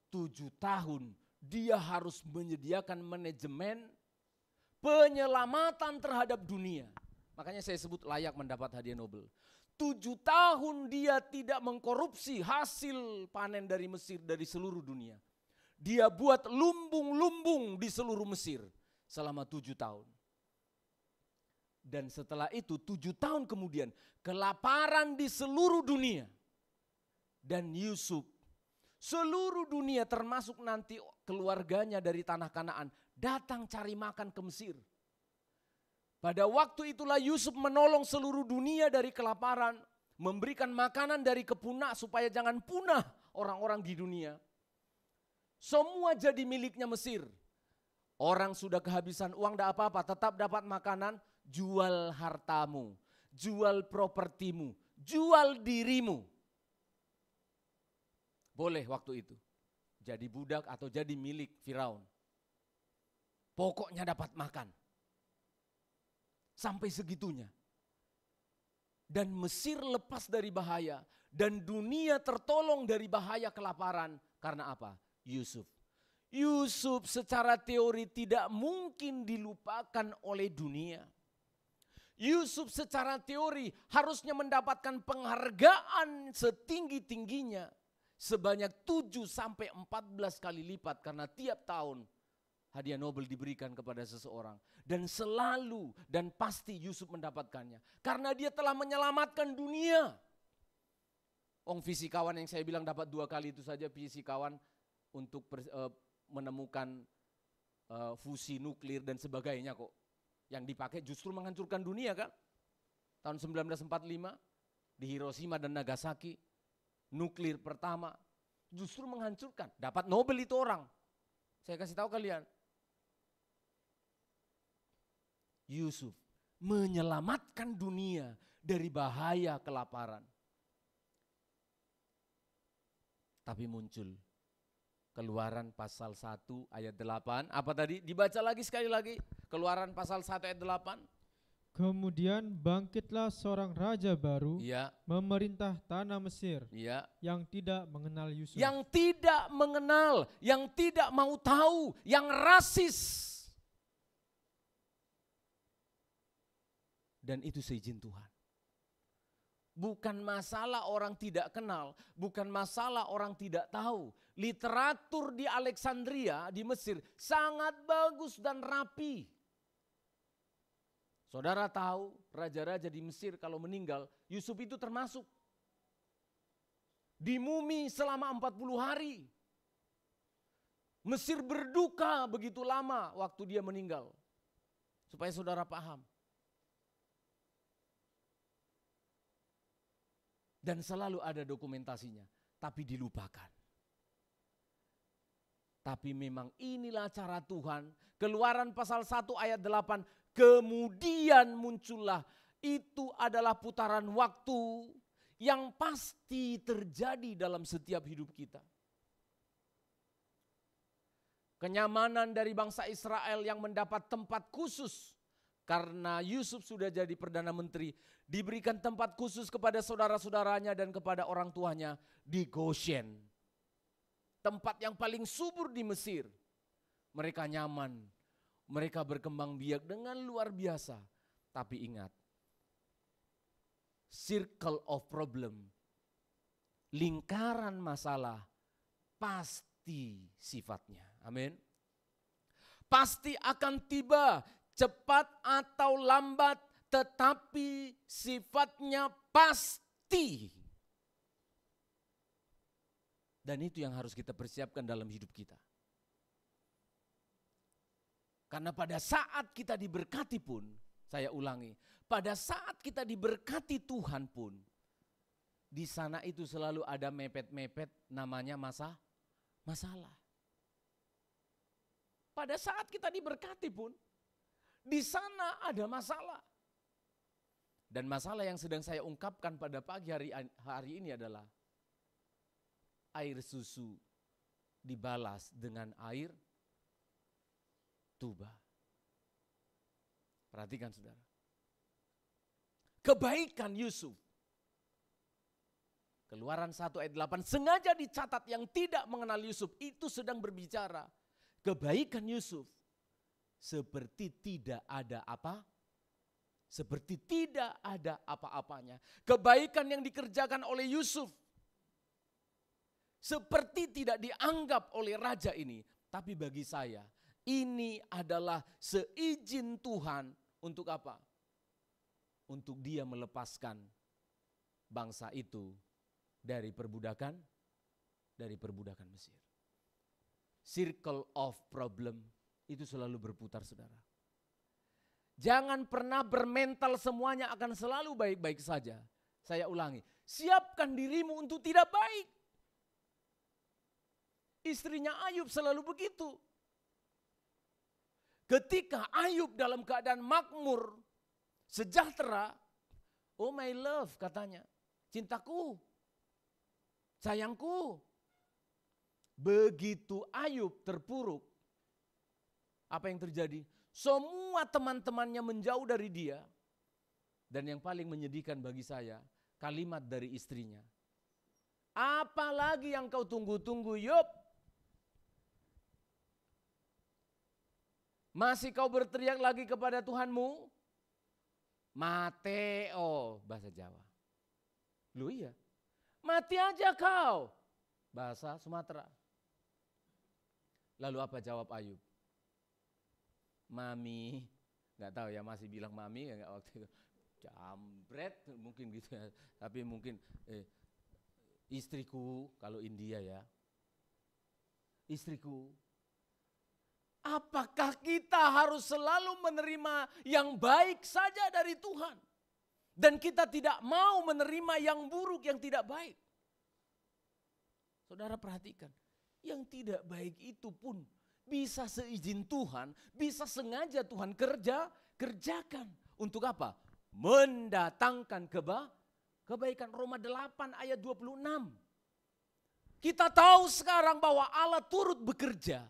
7 tahun dia harus menyediakan manajemen penyelamatan terhadap dunia. Makanya saya sebut layak mendapat hadiah Nobel. 7 tahun dia tidak mengkorupsi hasil panen dari Mesir dari seluruh dunia. Dia buat lumbung-lumbung di seluruh Mesir selama 7 tahun. Dan setelah itu 7 tahun kemudian kelaparan di seluruh dunia. Dan Yusuf, seluruh dunia termasuk nanti keluarganya dari tanah Kanaan datang cari makan ke Mesir. Pada waktu itulah Yusuf menolong seluruh dunia dari kelaparan, memberikan makanan dari kepunah supaya jangan punah orang-orang di dunia. Semua jadi miliknya Mesir. Orang sudah kehabisan uang, tidak apa-apa, tetap dapat makanan, jual hartamu, jual propertimu, jual dirimu. Boleh waktu itu, jadi budak atau jadi milik Firaun. Pokoknya dapat makan. Sampai segitunya. Dan Mesir lepas dari bahaya. Dan dunia tertolong dari bahaya kelaparan. Karena apa? Yusuf. Yusuf secara teori tidak mungkin dilupakan oleh dunia. Yusuf secara teori harusnya mendapatkan penghargaan setinggi-tingginya. Sebanyak 7-14 kali lipat karena tiap tahun hadiah Nobel diberikan kepada seseorang. Dan selalu dan pasti Yusuf mendapatkannya. Karena dia telah menyelamatkan dunia. Fisikawan yang saya bilang dapat 2 kali itu saja, fisikawan untuk menemukan fusi nuklir dan sebagainya kok. Yang dipakai justru menghancurkan dunia kan. Tahun 1945 di Hiroshima dan Nagasaki. Nuklir pertama justru menghancurkan. Dapat Nobel itu orang. Saya kasih tahu kalian. Yusuf menyelamatkan dunia dari bahaya kelaparan. Tapi muncul Keluaran pasal 1 ayat 8. Apa tadi? Dibaca lagi sekali lagi. Keluaran pasal 1 ayat 8. Kemudian bangkitlah seorang raja baru, Iya, memerintah tanah Mesir, iya. yang tidak mengenal Yusuf. Yang tidak mengenal, yang tidak mau tahu, yang rasis. Dan itu seizin Tuhan. Bukan masalah orang tidak kenal, bukan masalah orang tidak tahu. Literatur di Alexandria, di Mesir, sangat bagus dan rapi. Saudara tahu, raja-raja di Mesir kalau meninggal, Yusuf itu termasuk. Dimumi selama 40 hari. Mesir berduka begitu lama waktu dia meninggal. Supaya saudara paham. Dan selalu ada dokumentasinya, tapi dilupakan. Tapi memang inilah cara Tuhan. Keluaran pasal 1 ayat 8. Kemudian muncullah, itu adalah putaran waktu yang pasti terjadi dalam setiap hidup kita. Kenyamanan dari bangsa Israel yang mendapat tempat khusus karena Yusuf sudah jadi Perdana Menteri, diberikan tempat khusus kepada saudara-saudaranya dan kepada orang tuanya di Goshen. Tempat yang paling subur di Mesir. Mereka nyaman, mereka berkembang biak dengan luar biasa. Tapi ingat, circle of problem, lingkaran masalah pasti sifatnya. Amin. Pasti akan tiba, cepat atau lambat, tetapi sifatnya pasti. Dan itu yang harus kita persiapkan dalam hidup kita. Karena pada saat kita diberkati pun, saya ulangi, pada saat kita diberkati Tuhan pun, di sana itu selalu ada mepet-mepet namanya masalah. Pada saat kita diberkati pun, di sana ada masalah. Dan masalah yang sedang saya ungkapkan pada pagi hari ini adalah air susu dibalas dengan air tuba. Perhatikan saudara. Kebaikan Yusuf. Keluaran 1 ayat 8 sengaja dicatat yang tidak mengenal Yusuf itu sedang berbicara. Kebaikan Yusuf seperti tidak ada apa? Seperti tidak ada apa-apanya. Kebaikan yang dikerjakan oleh Yusuf seperti tidak dianggap oleh raja ini. Tapi bagi saya ini adalah seizin Tuhan untuk apa? Untuk dia melepaskan bangsa itu dari perbudakan Mesir. Circle of problem itu selalu berputar saudara. Jangan pernah bermental semuanya akan selalu baik-baik saja. Saya ulangi, siapkan dirimu untuk tidak baik. Istrinya Ayub selalu begitu. Ketika Ayub dalam keadaan makmur, sejahtera, oh my love katanya, cintaku, sayangku. Begitu Ayub terpuruk, apa yang terjadi? Semua teman-temannya menjauh dari dia. Dan yang paling menyedihkan bagi saya, kalimat dari istrinya. Apalagi yang kau tunggu-tunggu, Yub? Masih kau berteriak lagi kepada Tuhanmu? Mateo, bahasa Jawa. Lu iya, mati aja kau, bahasa Sumatera. Lalu apa jawab Ayub? Mami, nggak tahu ya, masih bilang mami ya nggak waktu itu. Jambret mungkin gitu ya, tapi mungkin istriku kalau India ya. Istriku, apakah kita harus selalu menerima yang baik saja dari Tuhan? Dan kita tidak mau menerima yang buruk, yang tidak baik. Saudara perhatikan, yang tidak baik itu pun bisa seizin Tuhan, bisa sengaja Tuhan kerjakan. Untuk apa? Mendatangkan kebaikan. Roma 8 ayat 26. Kita tahu sekarang bahwa Allah turut bekerja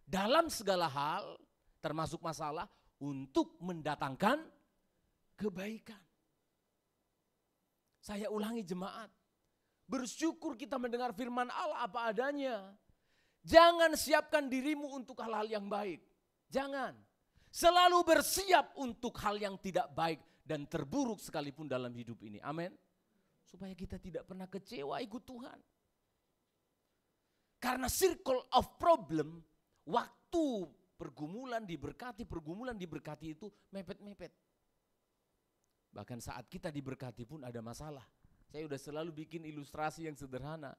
dalam segala hal, termasuk masalah, untuk mendatangkan kebaikan. Saya ulangi jemaat, bersyukur kita mendengar firman Allah apa adanya. Jangan siapkan dirimu untuk hal-hal yang baik. Jangan. Selalu bersiap untuk hal yang tidak baik dan terburuk sekalipun dalam hidup ini. Amin. Supaya kita tidak pernah kecewa ikut Tuhan. Karena circle of problem, waktu pergumulan diberkati itu mepet-mepet. Bahkan saat kita diberkati pun ada masalah. Saya udah selalu bikin ilustrasi yang sederhana.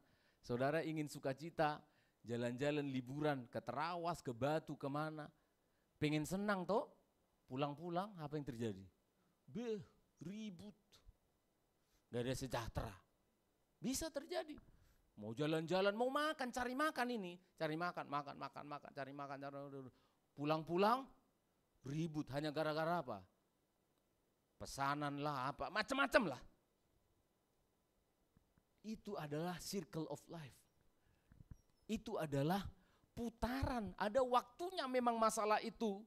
Saudara ingin sukacita, jalan-jalan liburan ke Terawas, ke Batu, kemana. Pengen senang toh, pulang-pulang apa yang terjadi? Ribut. Gak ada sejahtera. Bisa terjadi. Mau jalan-jalan, mau makan, cari makan ini. Cari makan, cari makan. Pulang-pulang, ribut. Hanya gara-gara apa? Pesanan lah, apa, macam-macam lah. Itu adalah circle of life. Itu adalah putaran, ada waktunya memang masalah itu.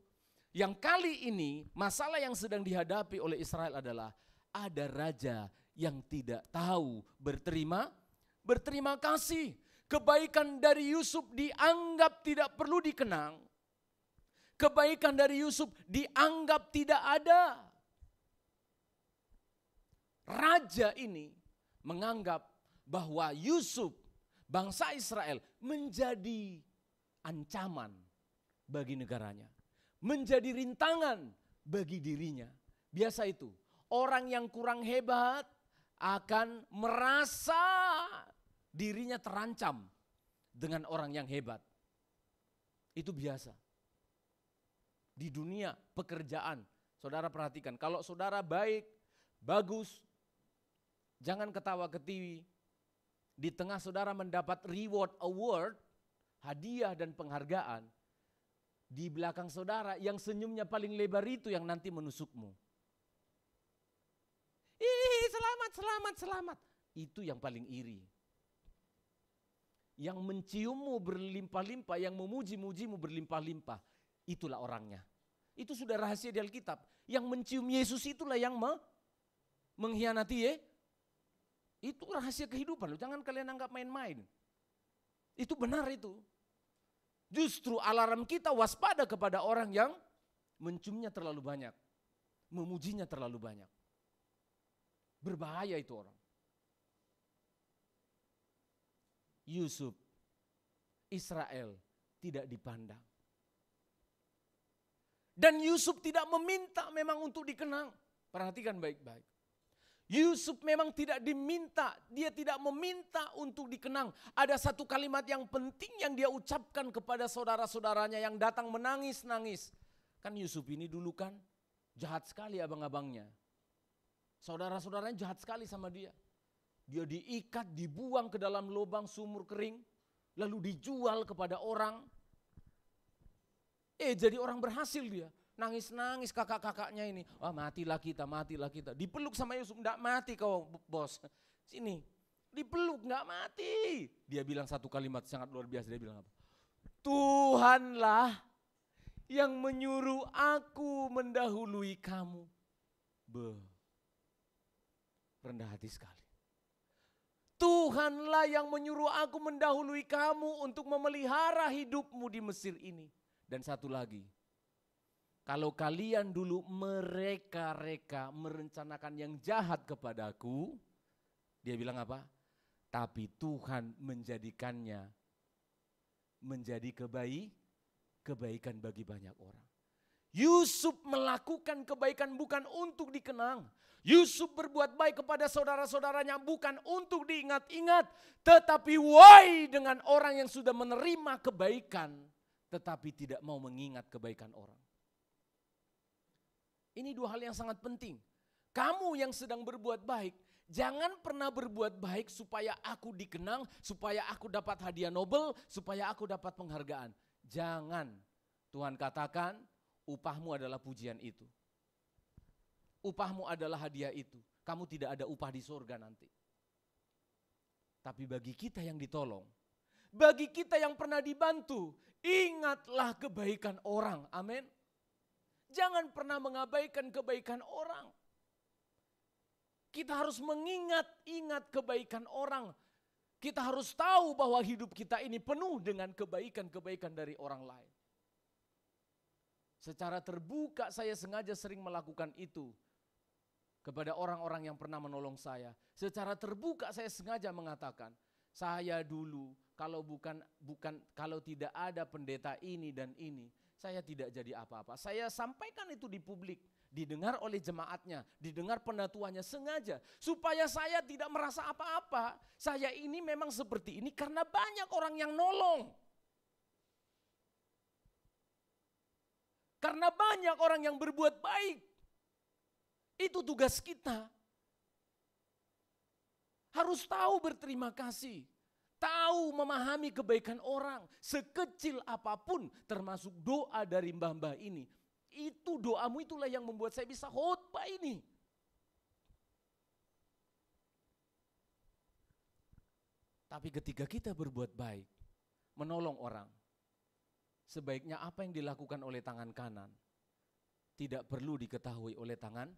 Yang kali ini masalah yang sedang dihadapi oleh Israel adalah ada raja yang tidak tahu berterima kasih. Kebaikan dari Yusuf dianggap tidak perlu dikenang. Kebaikan dari Yusuf dianggap tidak ada. Raja ini menganggap bahwa Yusuf, bangsa Israel, menjadi ancaman bagi negaranya. Menjadi rintangan bagi dirinya. Biasa itu, orang yang kurang hebat akan merasa dirinya terancam dengan orang yang hebat. Itu biasa. Di dunia pekerjaan, saudara perhatikan, kalau saudara baik, bagus, jangan ketawa ketiwi. Di tengah saudara mendapat reward award, hadiah dan penghargaan, di belakang saudara yang senyumnya paling lebar itu yang nanti menusukmu. Ih, selamat. Itu yang paling iri. Yang menciummu berlimpah-limpah, yang memuji-mujimu berlimpah-limpah, itulah orangnya. Itu sudah rahasia di Alkitab. Yang mencium Yesus itulah yang mengkhianati Itu rahasia kehidupan. Jangan kalian anggap main-main. Itu benar itu. Justru alarm kita waspada kepada orang yang menciumnya terlalu banyak. Memujinya terlalu banyak. Berbahaya itu orang. Yusuf, Israel tidak dipandang. Dan Yusuf tidak meminta memang untuk dikenang. Perhatikan baik-baik. Yusuf memang tidak diminta, dia tidak meminta untuk dikenang. Ada satu kalimat yang penting yang dia ucapkan kepada saudara-saudaranya yang datang menangis-nangis. Kan Yusuf ini dulu kan jahat sekali abang-abangnya. Saudara-saudaranya jahat sekali sama dia. Dia diikat, dibuang ke dalam lubang sumur kering, lalu dijual kepada orang. Jadi orang berhasil dia. Nangis-nangis kakak-kakaknya ini. Wah, matilah kita. Dipeluk sama Yusuf, enggak mati kau bos. Sini, dipeluk enggak mati. Dia bilang satu kalimat sangat luar biasa, dia bilang apa? Tuhanlah yang menyuruh aku mendahului kamu. Rendah hati sekali. Tuhanlah yang menyuruh aku mendahului kamu untuk memelihara hidupmu di Mesir ini. Dan satu lagi. Kalau kalian dulu mereka-reka merencanakan yang jahat kepadaku, dia bilang apa? Tapi Tuhan menjadikannya menjadi kebaikan bagi banyak orang. Yusuf melakukan kebaikan bukan untuk dikenang. Yusuf berbuat baik kepada saudara-saudaranya bukan untuk diingat-ingat. Tetapi why dengan orang yang sudah menerima kebaikan tetapi tidak mau mengingat kebaikan orang. Ini dua hal yang sangat penting. Kamu yang sedang berbuat baik, jangan pernah berbuat baik supaya aku dikenang, supaya aku dapat hadiah Nobel, supaya aku dapat penghargaan. Jangan. Tuhan katakan, upahmu adalah pujian itu. Upahmu adalah hadiah itu. Kamu tidak ada upah di surga nanti. Tapi bagi kita yang ditolong, bagi kita yang pernah dibantu, ingatlah kebaikan orang. Amin. Jangan pernah mengabaikan kebaikan orang. Kita harus mengingat kebaikan orang. Kita harus tahu bahwa hidup kita ini penuh dengan kebaikan-kebaikan dari orang lain. Secara terbuka saya sengaja sering melakukan itu kepada orang-orang yang pernah menolong saya. Secara terbuka saya sengaja mengatakan, saya dulu kalau tidak ada pendeta ini dan ini, saya tidak jadi apa-apa. Saya sampaikan itu di publik, didengar oleh jemaatnya, didengar penatuannya sengaja. Supaya saya tidak merasa apa-apa. Saya ini memang seperti ini karena banyak orang yang nolong. Karena banyak orang yang berbuat baik. Itu tugas kita. Harus tahu berterima kasih. Tahu memahami kebaikan orang sekecil apapun termasuk doa dari mbah-mbah ini. Itu doamu itulah yang membuat saya bisa khotbah ini. Tapi ketika kita berbuat baik, menolong orang, sebaiknya apa yang dilakukan oleh tangan kanan tidak perlu diketahui oleh tangan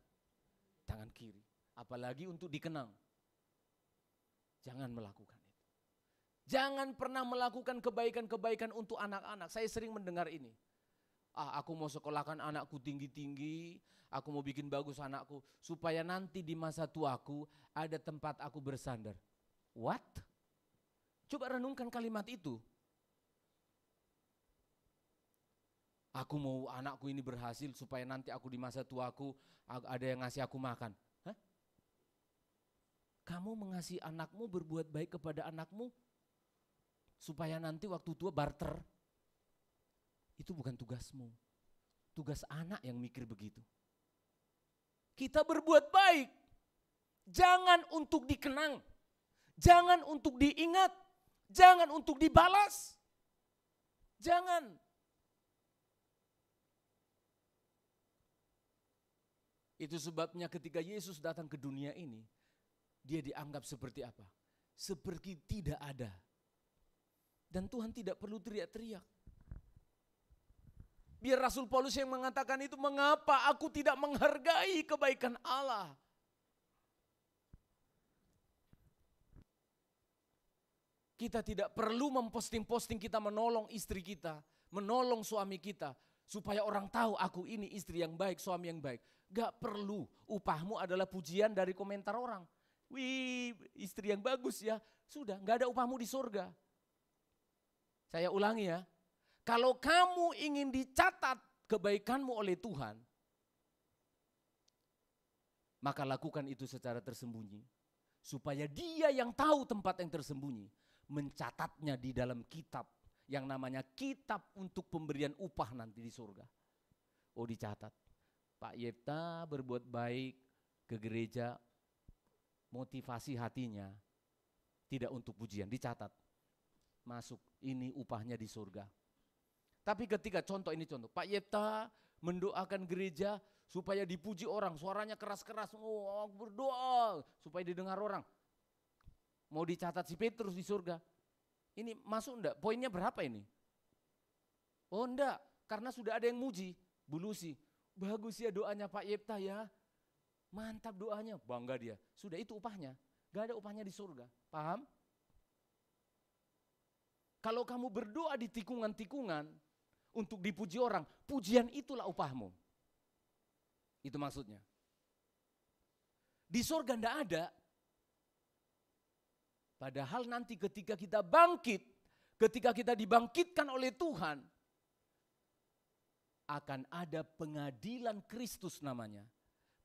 kiri. Apalagi untuk dikenang. Jangan melakukan itu. Jangan pernah melakukan kebaikan-kebaikan untuk anak-anak. Saya sering mendengar ini. Aku mau sekolahkan anakku tinggi-tinggi, aku mau bikin bagus anakku, supaya nanti di masa tuaku ada tempat aku bersandar. What? Coba renungkan kalimat itu. Aku mau anakku ini berhasil supaya nanti aku di masa tuaku ada yang ngasih aku makan. Hah? Kamu mengasihi anakmu, berbuat baik kepada anakmu supaya nanti waktu tua barter. Itu bukan tugasmu. Tugas anak yang mikir begitu. Kita berbuat baik. Jangan untuk dikenang. Jangan untuk diingat. Jangan untuk dibalas. Jangan. Itu sebabnya ketika Yesus datang ke dunia ini, dia dianggap seperti apa? Seperti tidak ada. Dan Tuhan tidak perlu teriak-teriak. Biar Rasul Paulus yang mengatakan itu, mengapa aku tidak menghargai kebaikan Allah? Kita tidak perlu memposting-posting kita menolong istri kita, menolong suami kita, supaya orang tahu aku ini istri yang baik, suami yang baik. Gak perlu, upahmu adalah pujian dari komentar orang. Wih, istri yang bagus ya. Sudah, gak ada upahmu di surga. Saya ulangi ya, kalau kamu ingin dicatat kebaikanmu oleh Tuhan, maka lakukan itu secara tersembunyi. Supaya dia yang tahu tempat yang tersembunyi, mencatatnya di dalam kitab yang namanya kitab untuk pemberian upah nanti di surga. Oh, dicatat. Pak Yefta berbuat baik ke gereja, motivasi hatinya tidak untuk pujian, dicatat. Masuk, ini upahnya di surga. Tapi ketika contoh, Pak Yefta mendoakan gereja supaya dipuji orang, suaranya keras-keras, oh berdoa supaya didengar orang. Mau dicatat si Petrus di surga. Ini masuk enggak? Poinnya berapa ini? Oh enggak, karena sudah ada yang muji. Bu Lucy, bagus ya doanya Pak Yefta ya. Mantap doanya, bangga dia. Sudah itu upahnya. Gak ada upahnya di surga. Paham? Kalau kamu berdoa di tikungan-tikungan untuk dipuji orang, pujian itulah upahmu. Itu maksudnya. Di surga enggak ada. Padahal nanti ketika kita bangkit, ketika kita dibangkitkan oleh Tuhan, akan ada pengadilan Kristus namanya.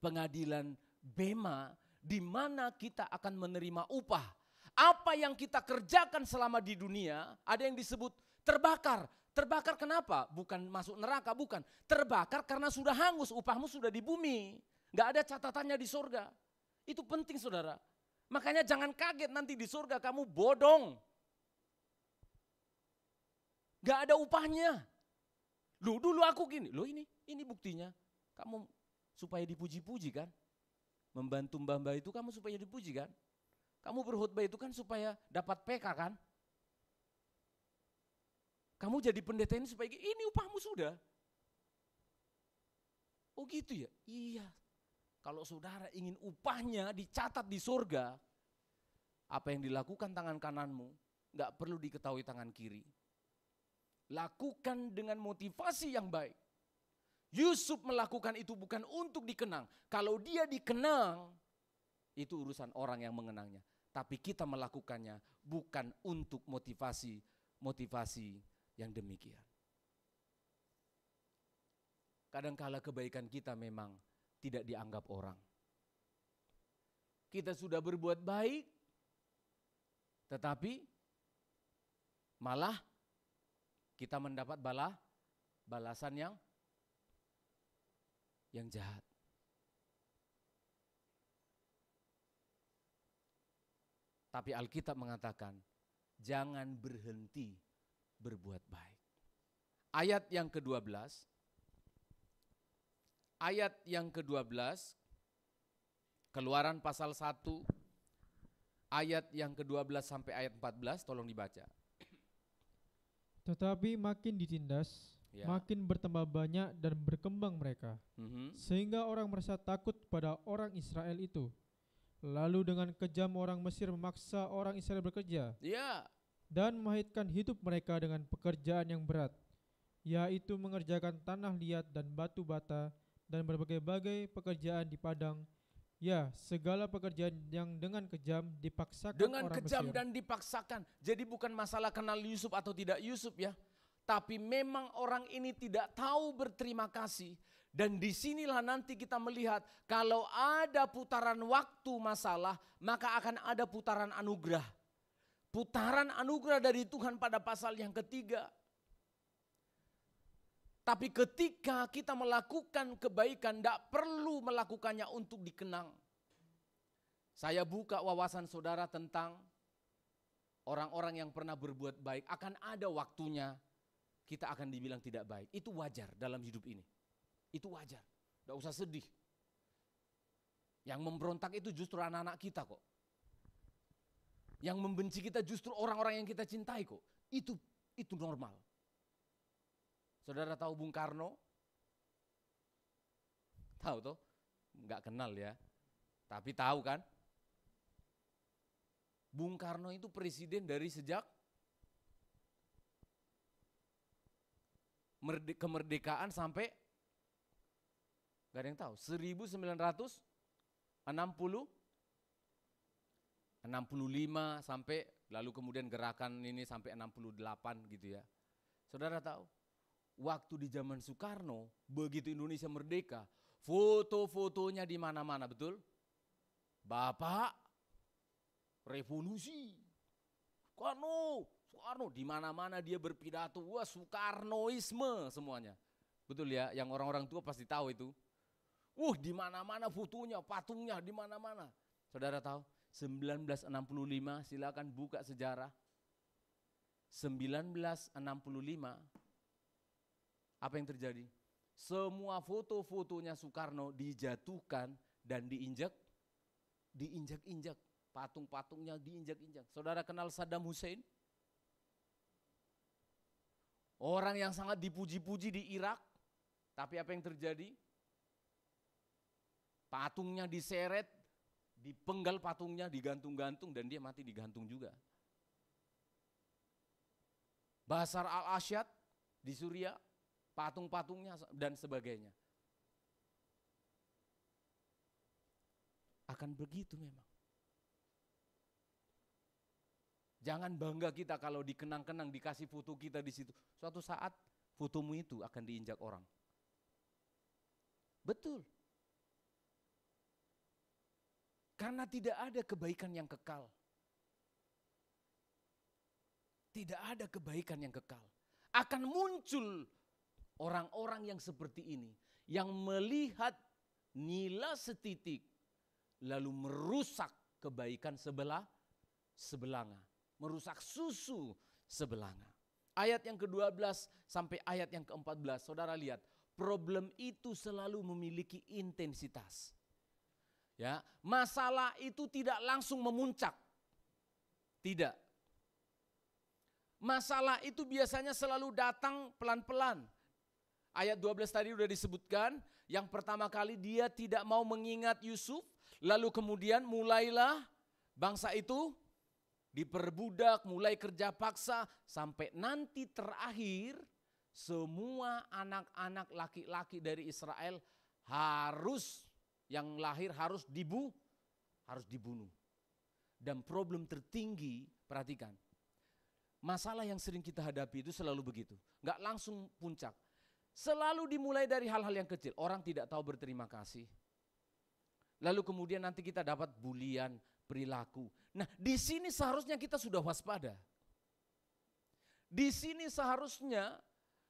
Pengadilan Bema, di mana kita akan menerima upah. Apa yang kita kerjakan selama di dunia, ada yang disebut terbakar. Terbakar kenapa? Bukan masuk neraka, bukan. Terbakar karena sudah hangus, upahmu sudah di bumi. Gak ada catatannya di surga. Itu penting saudara. Makanya jangan kaget nanti di surga kamu bodong. Gak ada upahnya. Loh dulu aku gini, loh ini buktinya. Kamu supaya dipuji-puji kan. Membantu mbah-mbah itu kamu supaya dipuji kan. Kamu berkhotbah itu kan supaya dapat PK kan. Kamu jadi pendeta ini supaya ini upahmu sudah. Oh gitu ya? Iya. Kalau saudara ingin upahnya dicatat di surga, apa yang dilakukan tangan kananmu gak perlu diketahui tangan kiri. Lakukan dengan motivasi yang baik. Yusuf melakukan itu bukan untuk dikenang. Kalau dia dikenang, itu urusan orang yang mengenangnya. Tapi kita melakukannya bukan untuk motivasi yang demikian. Kadangkala kebaikan kita memang tidak dianggap orang. Kita sudah berbuat baik, tetapi malah kita mendapat balasan yang jahat. Tapi Alkitab mengatakan, jangan berhenti berbuat baik. Ayat yang ke-12, Keluaran pasal 1, ayat yang ke-12 sampai ayat 14 tolong dibaca. Tetapi makin ditindas, Ya. makin bertambah banyak dan berkembang mereka, sehingga orang merasa takut pada orang Israel itu. Lalu dengan kejam orang Mesir memaksa orang Israel bekerja Ya, dan memahitkan hidup mereka dengan pekerjaan yang berat, yaitu mengerjakan tanah liat dan batu bata dan berbagai-bagai pekerjaan di padang. Ya, segala pekerjaan yang dengan kejam dipaksakan dengan orang kejam Mesir. dan dipaksakan. Jadi bukan masalah kenal Yusuf atau tidak Yusuf ya. Tapi memang orang ini tidak tahu berterima kasih. Dan disinilah nanti kita melihat kalau ada putaran waktu masalah, maka akan ada putaran anugerah. Putaran anugerah dari Tuhan pada pasal yang ketiga. Tapi ketika kita melakukan kebaikan, tidak perlu melakukannya untuk dikenang. Saya buka wawasan saudara tentang orang-orang yang pernah berbuat baik. Akan ada waktunya kita akan dibilang tidak baik. Itu wajar dalam hidup ini. Itu wajar. Tidak usah sedih. Yang memberontak itu justru anak-anak kita kok. Yang membenci kita justru orang-orang yang kita cintai kok. Itu normal. Saudara tahu Bung Karno? Tahu toh? Enggak kenal ya. Tapi tahu kan? Bung Karno itu presiden dari sejak kemerdekaan sampai enggak ada yang tahu. 1965 sampai lalu kemudian gerakan ini sampai 68 gitu ya. Saudara tahu? Waktu di zaman Soekarno, begitu Indonesia merdeka, foto-fotonya di mana-mana, betul? Bapak revolusi. Soekarno di mana-mana dia berpidato, wah Soekarnoisme semuanya. Betul ya, yang orang-orang tua pasti tahu itu. Di mana-mana fotonya, patungnya di mana-mana. Saudara tahu, 1965 silakan buka sejarah. 1965 apa yang terjadi? Semua foto-fotonya Soekarno dijatuhkan dan diinjak-injak. Patung-patungnya diinjak-injak. Saudara kenal Saddam Hussein? Orang yang sangat dipuji-puji di Irak. Tapi apa yang terjadi? Patungnya diseret, dipenggal patungnya, digantung-gantung dan dia mati digantung juga. Bashar al-Assad di Suriah, patung-patungnya dan sebagainya. Akan begitu memang. Jangan bangga kita kalau dikenang-kenang, dikasih foto kita di situ. Suatu saat fotomu itu akan diinjak orang. Betul. Karena tidak ada kebaikan yang kekal. Tidak ada kebaikan yang kekal. Akan muncul orang-orang yang seperti ini, yang melihat nila setitik, lalu merusak kebaikan sebelanga. Merusak susu sebelanga. Ayat yang ke-12 sampai ayat yang ke-14, saudara lihat, problem itu selalu memiliki intensitas. Ya, masalah itu tidak langsung memuncak. Tidak. Masalah itu biasanya selalu datang pelan-pelan. Ayat 12 tadi sudah disebutkan, yang pertama kali dia tidak mau mengingat Yusuf, lalu kemudian mulailah bangsa itu diperbudak, mulai kerja paksa, sampai nanti terakhir semua anak-anak laki-laki dari Israel yang lahir harus dibunuh. Dan problem tertinggi, perhatikan, masalah yang sering kita hadapi itu selalu begitu, nggak langsung puncak. Selalu dimulai dari hal-hal yang kecil, orang tidak tahu berterima kasih. Lalu kemudian nanti kita dapat bulian, perilaku. Nah, di sini seharusnya kita sudah waspada. Di sini seharusnya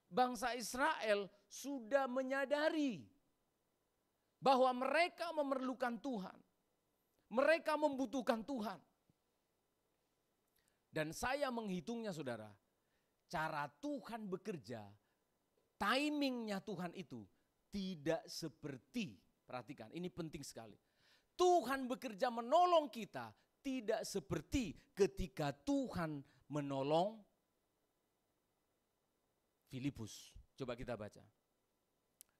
bangsa Israel sudah menyadari bahwa mereka memerlukan Tuhan. Mereka membutuhkan Tuhan. Dan saya menghitungnya saudara, cara Tuhan bekerja, timingnya Tuhan itu tidak seperti, perhatikan ini penting sekali. Tuhan bekerja menolong kita tidak seperti ketika Tuhan menolong Filipus. Coba kita baca.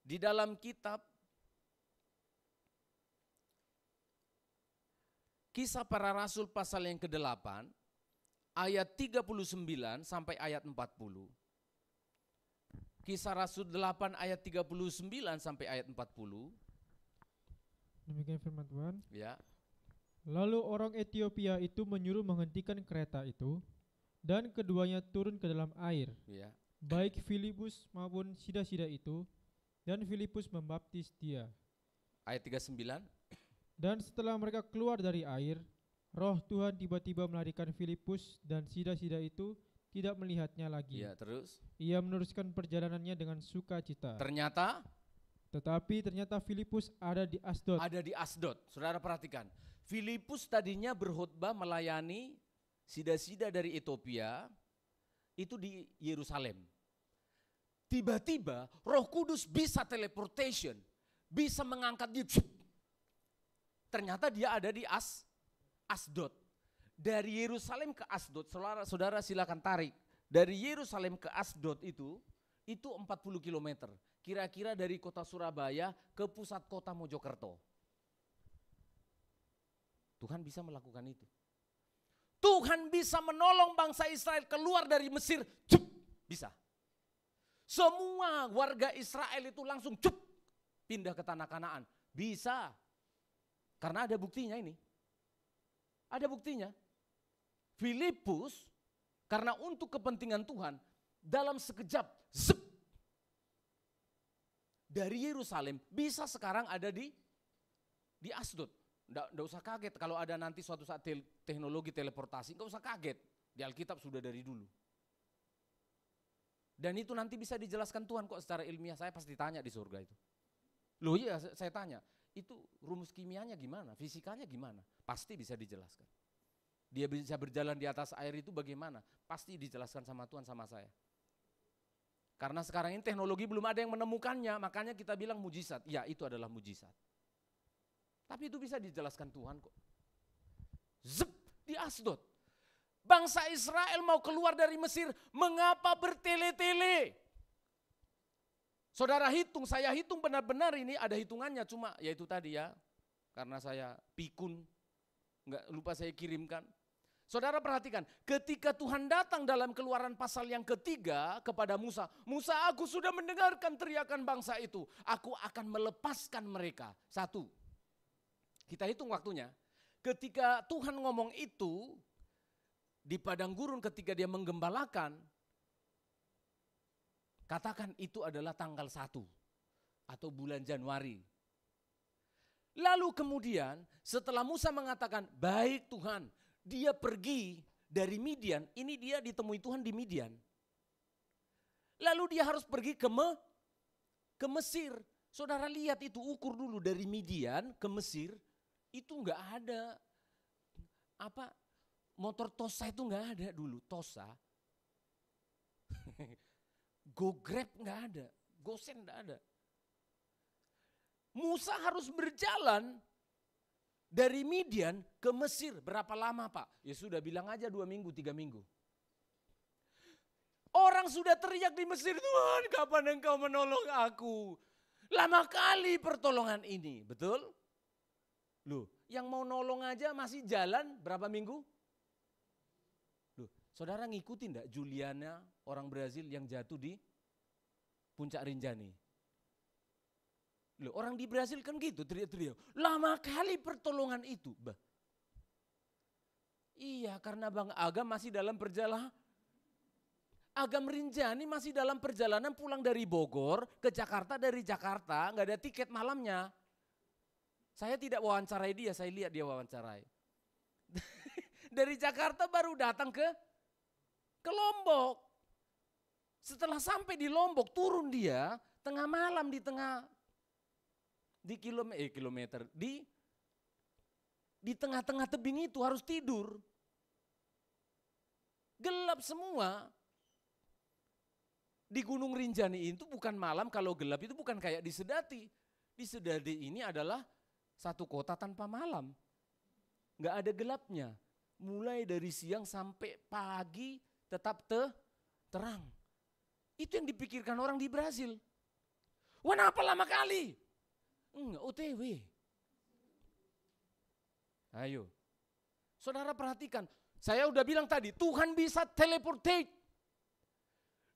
Di dalam kitab Kisah Para Rasul pasal yang ke-8, ayat 39 sampai ayat 40. Kisah Rasul 8 ayat 39 sampai ayat 40. Demikian firman Tuhan. Ya. Lalu orang Ethiopia itu menyuruh menghentikan kereta itu, dan keduanya turun ke dalam air, Ya. baik Filipus maupun sida-sida itu, dan Filipus membaptis dia. Ayat 39. Dan setelah mereka keluar dari air, Roh Tuhan tiba-tiba melarikan Filipus, dan sida-sida itu tidak melihatnya lagi. Ya, terus. Ia meneruskan perjalanannya dengan sukacita. Ternyata Ternyata Filipus ada di Asdod. ada di Asdod. Saudara perhatikan. Filipus tadinya berkhotbah melayani sida-sida dari Ethiopia itu di Yerusalem. Tiba-tiba Roh Kudus bisa teleportation, bisa mengangkat dia. Ternyata dia ada di Asdod. Dari Yerusalem ke Asdod, saudara silakan tarik. Dari Yerusalem ke Asdod itu 40 km. Kira-kira dari kota Surabaya ke pusat kota Mojokerto. Tuhan bisa melakukan itu. Tuhan bisa menolong bangsa Israel keluar dari Mesir. Bisa. Semua warga Israel itu langsung pindah ke tanah Kanaan. Bisa. Karena ada buktinya ini. Ada buktinya. Filipus, karena untuk kepentingan Tuhan, dalam sekejap, dari Yerusalem bisa sekarang ada di Asdod. Nggak usah kaget kalau ada nanti suatu saat teknologi teleportasi, nggak usah kaget. Di Alkitab sudah dari dulu. Dan itu nanti bisa dijelaskan Tuhan kok secara ilmiah. Saya pasti tanya di surga itu. Loh iya, saya tanya. Itu rumus kimianya gimana, fisikanya gimana? Pasti bisa dijelaskan. Dia bisa berjalan di atas air itu bagaimana? Pasti dijelaskan sama Tuhan sama saya. Karena sekarang ini teknologi belum ada yang menemukannya, makanya kita bilang mujizat. Ya, itu adalah mujizat. Tapi itu bisa dijelaskan Tuhan kok. Di Asdod. Bangsa Israel mau keluar dari Mesir, mengapa bertele-tele? Saudara hitung, saya hitung benar-benar ini ada hitungannya, cuma ya itu tadi ya, karena saya pikun, nggak lupa saya kirimkan. Saudara perhatikan, ketika Tuhan datang dalam Keluaran pasal yang ketiga kepada Musa, Musa, aku sudah mendengarkan teriakan bangsa itu, aku akan melepaskan mereka. 1, kita hitung waktunya, ketika Tuhan ngomong itu di padang gurun ketika dia menggembalakan, katakan itu adalah tanggal 1 atau bulan Januari. Lalu kemudian setelah Musa mengatakan, baik Tuhan, dia pergi dari Midian, ini dia ditemui Tuhan di Midian. Lalu dia harus pergi ke Mesir. Saudara lihat itu, ukur dulu dari Midian ke Mesir, itu enggak ada motor Tosa itu enggak ada dulu, Tosa. GoGrab enggak ada, GoSend enggak ada. Musa harus berjalan dari Midian ke Mesir. Berapa lama Pak? Ya sudah bilang aja 2 minggu, 3 minggu. Orang sudah teriak di Mesir, Tuhan kapan engkau menolong aku? Lama kali pertolongan ini, betul? Loh, yang mau nolong aja masih jalan berapa minggu? Loh, saudara ngikutin enggak Juliana, orang Brazil yang jatuh di Puncak Rinjani? Loh, orang di Brasil kan gitu teriak-teriak. Lama kali pertolongan itu. Iya, karena Bang Agam masih dalam perjalanan. Agam Rinjani masih dalam perjalanan pulang dari Bogor ke Jakarta, dari Jakarta nggak ada tiket malamnya. Saya tidak wawancarai dia, saya lihat dia wawancarai. Dari Jakarta baru datang ke Lombok. Setelah sampai di Lombok turun dia tengah malam di tengah-tengah tebing itu harus tidur. Gelap semua. Di Gunung Rinjani itu bukan malam, kalau gelap itu bukan kayak di Sedati. Di Sedati ini adalah satu kota tanpa malam. nggak ada gelapnya. Mulai dari siang sampai pagi tetap terang. Itu yang dipikirkan orang di Brasil. Wah, kenapa lama kali? Enggak, OTW. Ayo. Saudara perhatikan, saya udah bilang tadi, Tuhan bisa teleportate.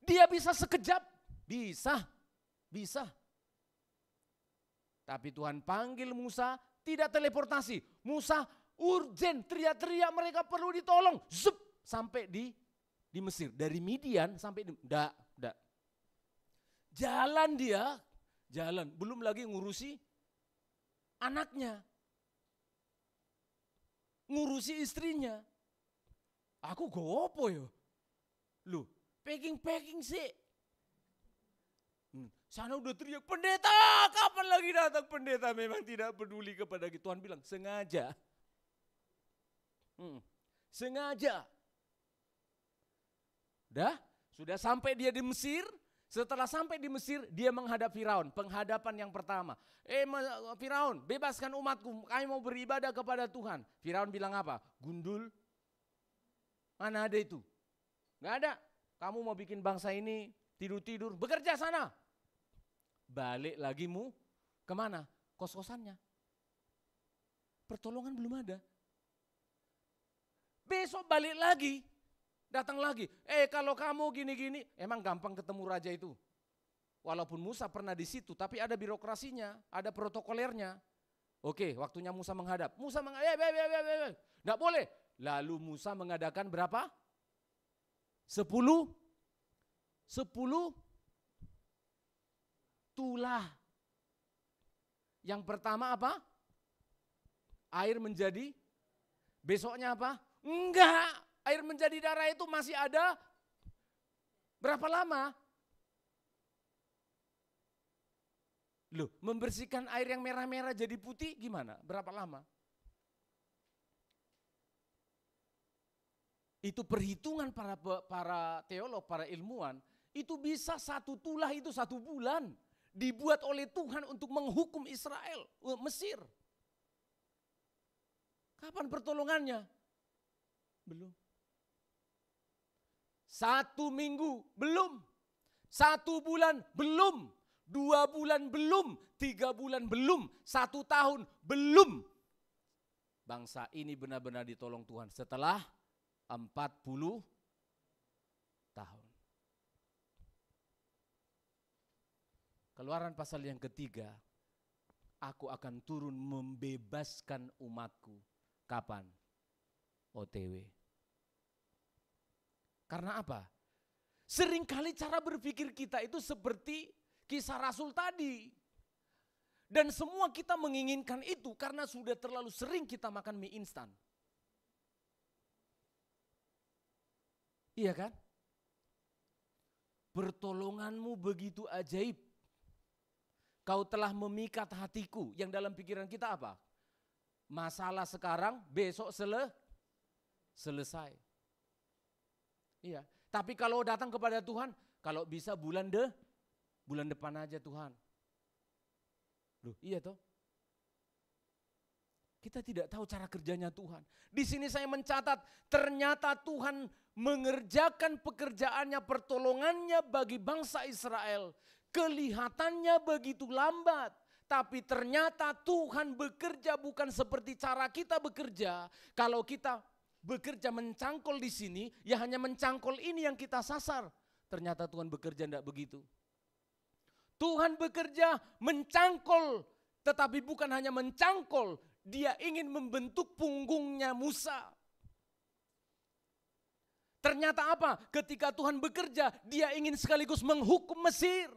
Dia bisa sekejap, bisa. Tapi Tuhan panggil Musa, tidak teleportasi. Musa urgen, teriak-teriak mereka perlu ditolong. Zup, sampai di Mesir. Dari Midian sampai di, enggak. Jalan dia, belum lagi ngurusi anaknya. Ngurusi istrinya. Aku gopo yo. Loh, packing sih. Sana udah teriak, pendeta, kapan lagi datang pendeta? Memang tidak peduli kepada kita. Tuhan bilang, sengaja. Sengaja. Sudah sampai dia di Mesir. Setelah sampai di Mesir, dia menghadap Firaun. Penghadapan yang pertama. Firaun, bebaskan umatku, kami mau beribadah kepada Tuhan. Firaun bilang apa? Gundul, mana ada itu? Gak ada. Kamu mau bikin bangsa ini tidur-tidur, bekerja sana. Balik lagi kemana? Kos-kosannya. Pertolongan belum ada. Besok balik lagi. Datang lagi, kalau kamu gini-gini, emang gampang ketemu raja itu. Walaupun Musa pernah di situ, tapi ada birokrasinya, ada protokolernya. Oke, waktunya Musa menghadap. Nggak boleh. Lalu Musa mengadakan berapa? 10 tulah. Yang pertama apa? Air menjadi, besoknya apa? Enggak. Air menjadi darah itu masih ada berapa lama? Loh, membersihkan air yang merah-merah jadi putih gimana? Berapa lama? Itu perhitungan para teolog, para ilmuwan, itu bisa 1 tulah itu 1 bulan. Dibuat oleh Tuhan untuk menghukum Israel, Mesir. Kapan pertolongannya? Belum. 1 minggu belum, 1 bulan belum, 2 bulan belum, 3 bulan belum, 1 tahun belum. Bangsa ini benar-benar ditolong Tuhan setelah 40 tahun. Keluaran pasal yang ketiga, aku akan turun membebaskan umatku. Kapan? OTW. Karena apa? Seringkali cara berpikir kita itu seperti kisah Rasul tadi. Dan semua kita menginginkan itu karena sudah terlalu sering kita makan mie instan. Iya kan? Pertolonganmu begitu ajaib. Kau telah memikat hatiku. Yang dalam pikiran kita apa? Masalah sekarang, besok selesai. Iya, tapi kalau datang kepada Tuhan, kalau bisa bulan depan aja Tuhan. Loh, iya toh? Kita tidak tahu cara kerjanya Tuhan. Di sini saya mencatat, ternyata Tuhan mengerjakan pekerjaannya, pertolongannya bagi bangsa Israel. Kelihatannya begitu lambat. Tapi ternyata Tuhan bekerja bukan seperti cara kita bekerja. Kalau kita bekerja mencangkul di sini, ya hanya mencangkul ini yang kita sasar. Ternyata Tuhan bekerja tidak begitu. Tuhan bekerja mencangkul, tetapi bukan hanya mencangkul, dia ingin membentuk punggungnya Musa. Ternyata apa? Ketika Tuhan bekerja, dia ingin sekaligus menghukum Mesir.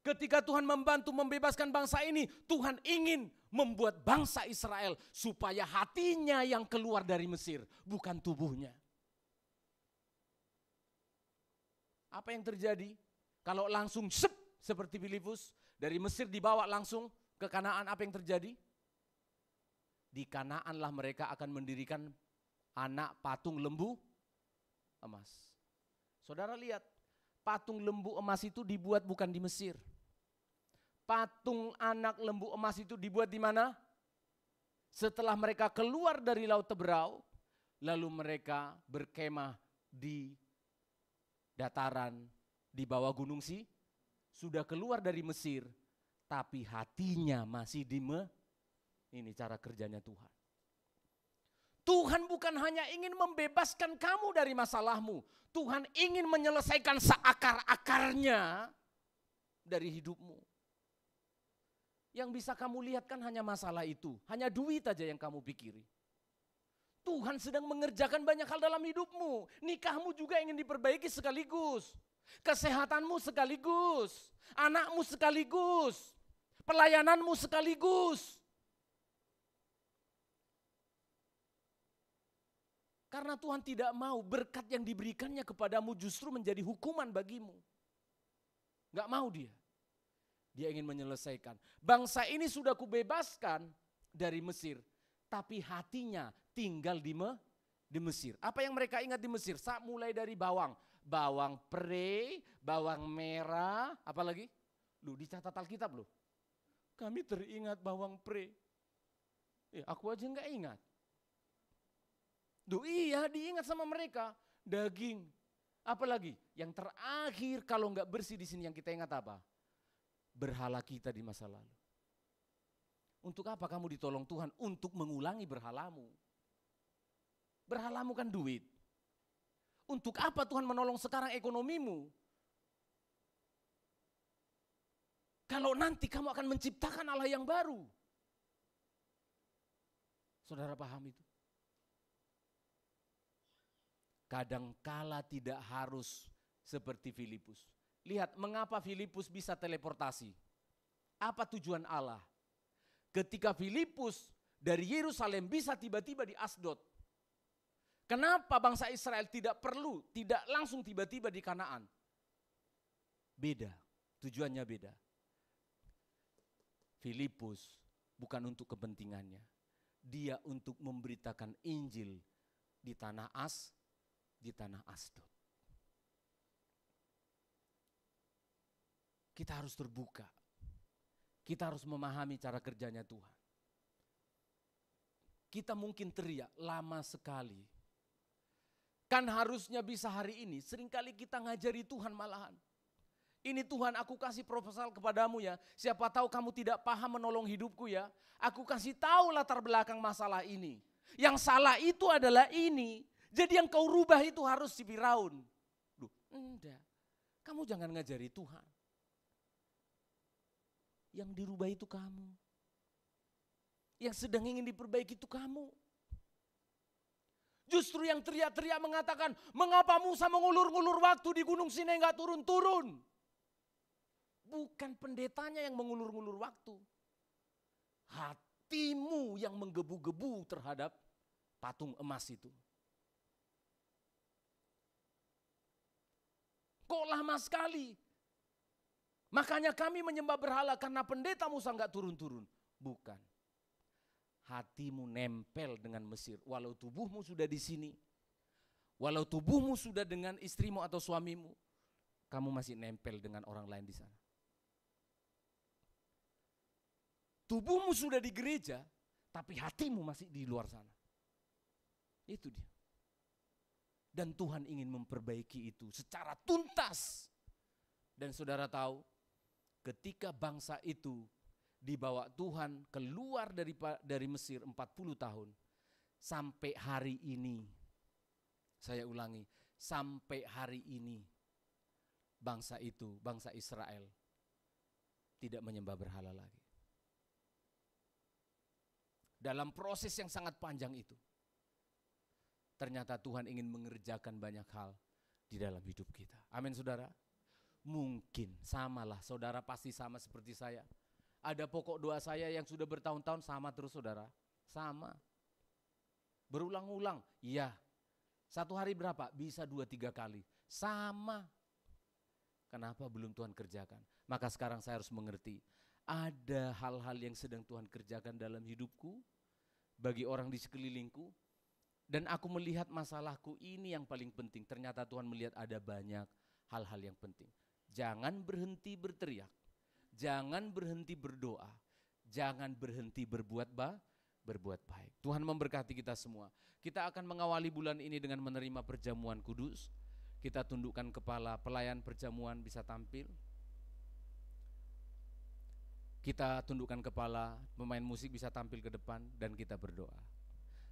Ketika Tuhan membantu membebaskan bangsa ini, Tuhan ingin membuat bangsa Israel supaya hatinya yang keluar dari Mesir, bukan tubuhnya. Apa yang terjadi? Kalau langsung seperti Filipus, dari Mesir dibawa langsung ke Kanaan, apa yang terjadi? Di Kanaanlah mereka akan mendirikan anak patung lembu emas. Saudara lihat, patung lembu emas itu dibuat bukan di Mesir. Patung anak lembu emas itu dibuat di mana? Setelah mereka keluar dari Laut Teberau, lalu mereka berkemah di dataran di bawah gunung sudah keluar dari Mesir, tapi hatinya masih ini cara kerjanya Tuhan. Tuhan bukan hanya ingin membebaskan kamu dari masalahmu, Tuhan ingin menyelesaikan seakar-akarnya dari hidupmu. Yang bisa kamu lihat kan hanya masalah itu, hanya duit aja yang kamu pikiri. Tuhan sedang mengerjakan banyak hal dalam hidupmu. Nikahmu juga ingin diperbaiki sekaligus. Kesehatanmu sekaligus. Anakmu sekaligus. Pelayananmu sekaligus. Karena Tuhan tidak mau berkat yang diberikannya kepadamu justru menjadi hukuman bagimu. Gak mau dia. Dia ingin menyelesaikan. Bangsa ini sudah kubebaskan dari Mesir. Tapi hatinya tinggal di Mesir. Apa yang mereka ingat di Mesir? Mulai dari bawang. Bawang pre, bawang merah, apa lagi? Lu dicatat Alkitab loh. Kami teringat bawang pre. Aku aja gak ingat. Iya diingat sama mereka. Daging. Apalagi? Yang terakhir kalau gak bersih di sini yang kita ingat apa? Berhala kita di masa lalu. Untuk apa kamu ditolong Tuhan? Untuk mengulangi berhalamu. Berhalamu kan duit. Untuk apa Tuhan menolong sekarang ekonomimu? Kalau nanti kamu akan menciptakan Allah yang baru. Saudara paham itu? Kadangkala tidak harus seperti Filipus. Lihat mengapa Filipus bisa teleportasi. Apa tujuan Allah? Ketika Filipus dari Yerusalem bisa tiba-tiba di Asdod. Kenapa bangsa Israel tidak langsung tiba-tiba di Kanaan? Beda, tujuannya beda. Filipus bukan untuk kepentingannya. Dia untuk memberitakan Injil di tanah Asdod. Kita harus terbuka. Kita harus memahami cara kerjanya Tuhan. Kita mungkin teriak lama sekali. Kan harusnya bisa hari ini. Seringkali kita ngajari Tuhan malahan. Ini Tuhan, aku kasih proposal kepadamu ya. Siapa tahu kamu tidak paham menolong hidupku ya. Aku kasih tahu latar belakang masalah ini. Yang salah itu adalah ini. Jadi yang kau rubah itu harus si Firaun. Duh, enggak. Kamu jangan ngajari Tuhan. Yang dirubah itu kamu. Yang sedang ingin diperbaiki itu kamu. Justru yang teriak-teriak mengatakan, mengapa Musa mengulur-ngulur waktu di Gunung Sinai enggak turun-turun? Bukan pendetanya yang mengulur-ngulur waktu. Hatimu yang menggebu-gebu terhadap patung emas itu. Kok lama sekali? Makanya kami menyembah berhala karena pendeta Musa enggak turun-turun. Bukan. Hatimu nempel dengan Mesir. Walau tubuhmu sudah di sini. Walau tubuhmu sudah dengan istrimu atau suamimu. Kamu masih nempel dengan orang lain di sana. Tubuhmu sudah di gereja. Tapi hatimu masih di luar sana. Itu dia. Dan Tuhan ingin memperbaiki itu secara tuntas. Dan saudara tahu, ketika bangsa itu dibawa Tuhan keluar dari Mesir 40 tahun. Sampai hari ini, saya ulangi, sampai hari ini bangsa itu, bangsa Israel tidak menyembah berhala lagi. Dalam proses yang sangat panjang itu, ternyata Tuhan ingin mengerjakan banyak hal di dalam hidup kita. Amin saudara. Mungkin samalah, saudara pasti sama seperti saya. Ada pokok doa saya yang sudah bertahun-tahun sama terus saudara. Sama. Berulang-ulang. Iya. Satu hari berapa? Bisa 2-3 kali. Sama. Kenapa belum Tuhan kerjakan? Maka sekarang saya harus mengerti. Ada hal-hal yang sedang Tuhan kerjakan dalam hidupku. Bagi orang di sekelilingku. Dan aku melihat masalahku ini yang paling penting. Ternyata Tuhan melihat ada banyak hal-hal yang penting. Jangan berhenti berteriak. Jangan berhenti berdoa. Jangan berhenti berbuat berbuat baik. Tuhan memberkati kita semua. Kita akan mengawali bulan ini dengan menerima perjamuan kudus. Kita tundukkan kepala, pelayan perjamuan bisa tampil. Kita tundukkan kepala, pemain musik bisa tampil ke depan dan kita berdoa.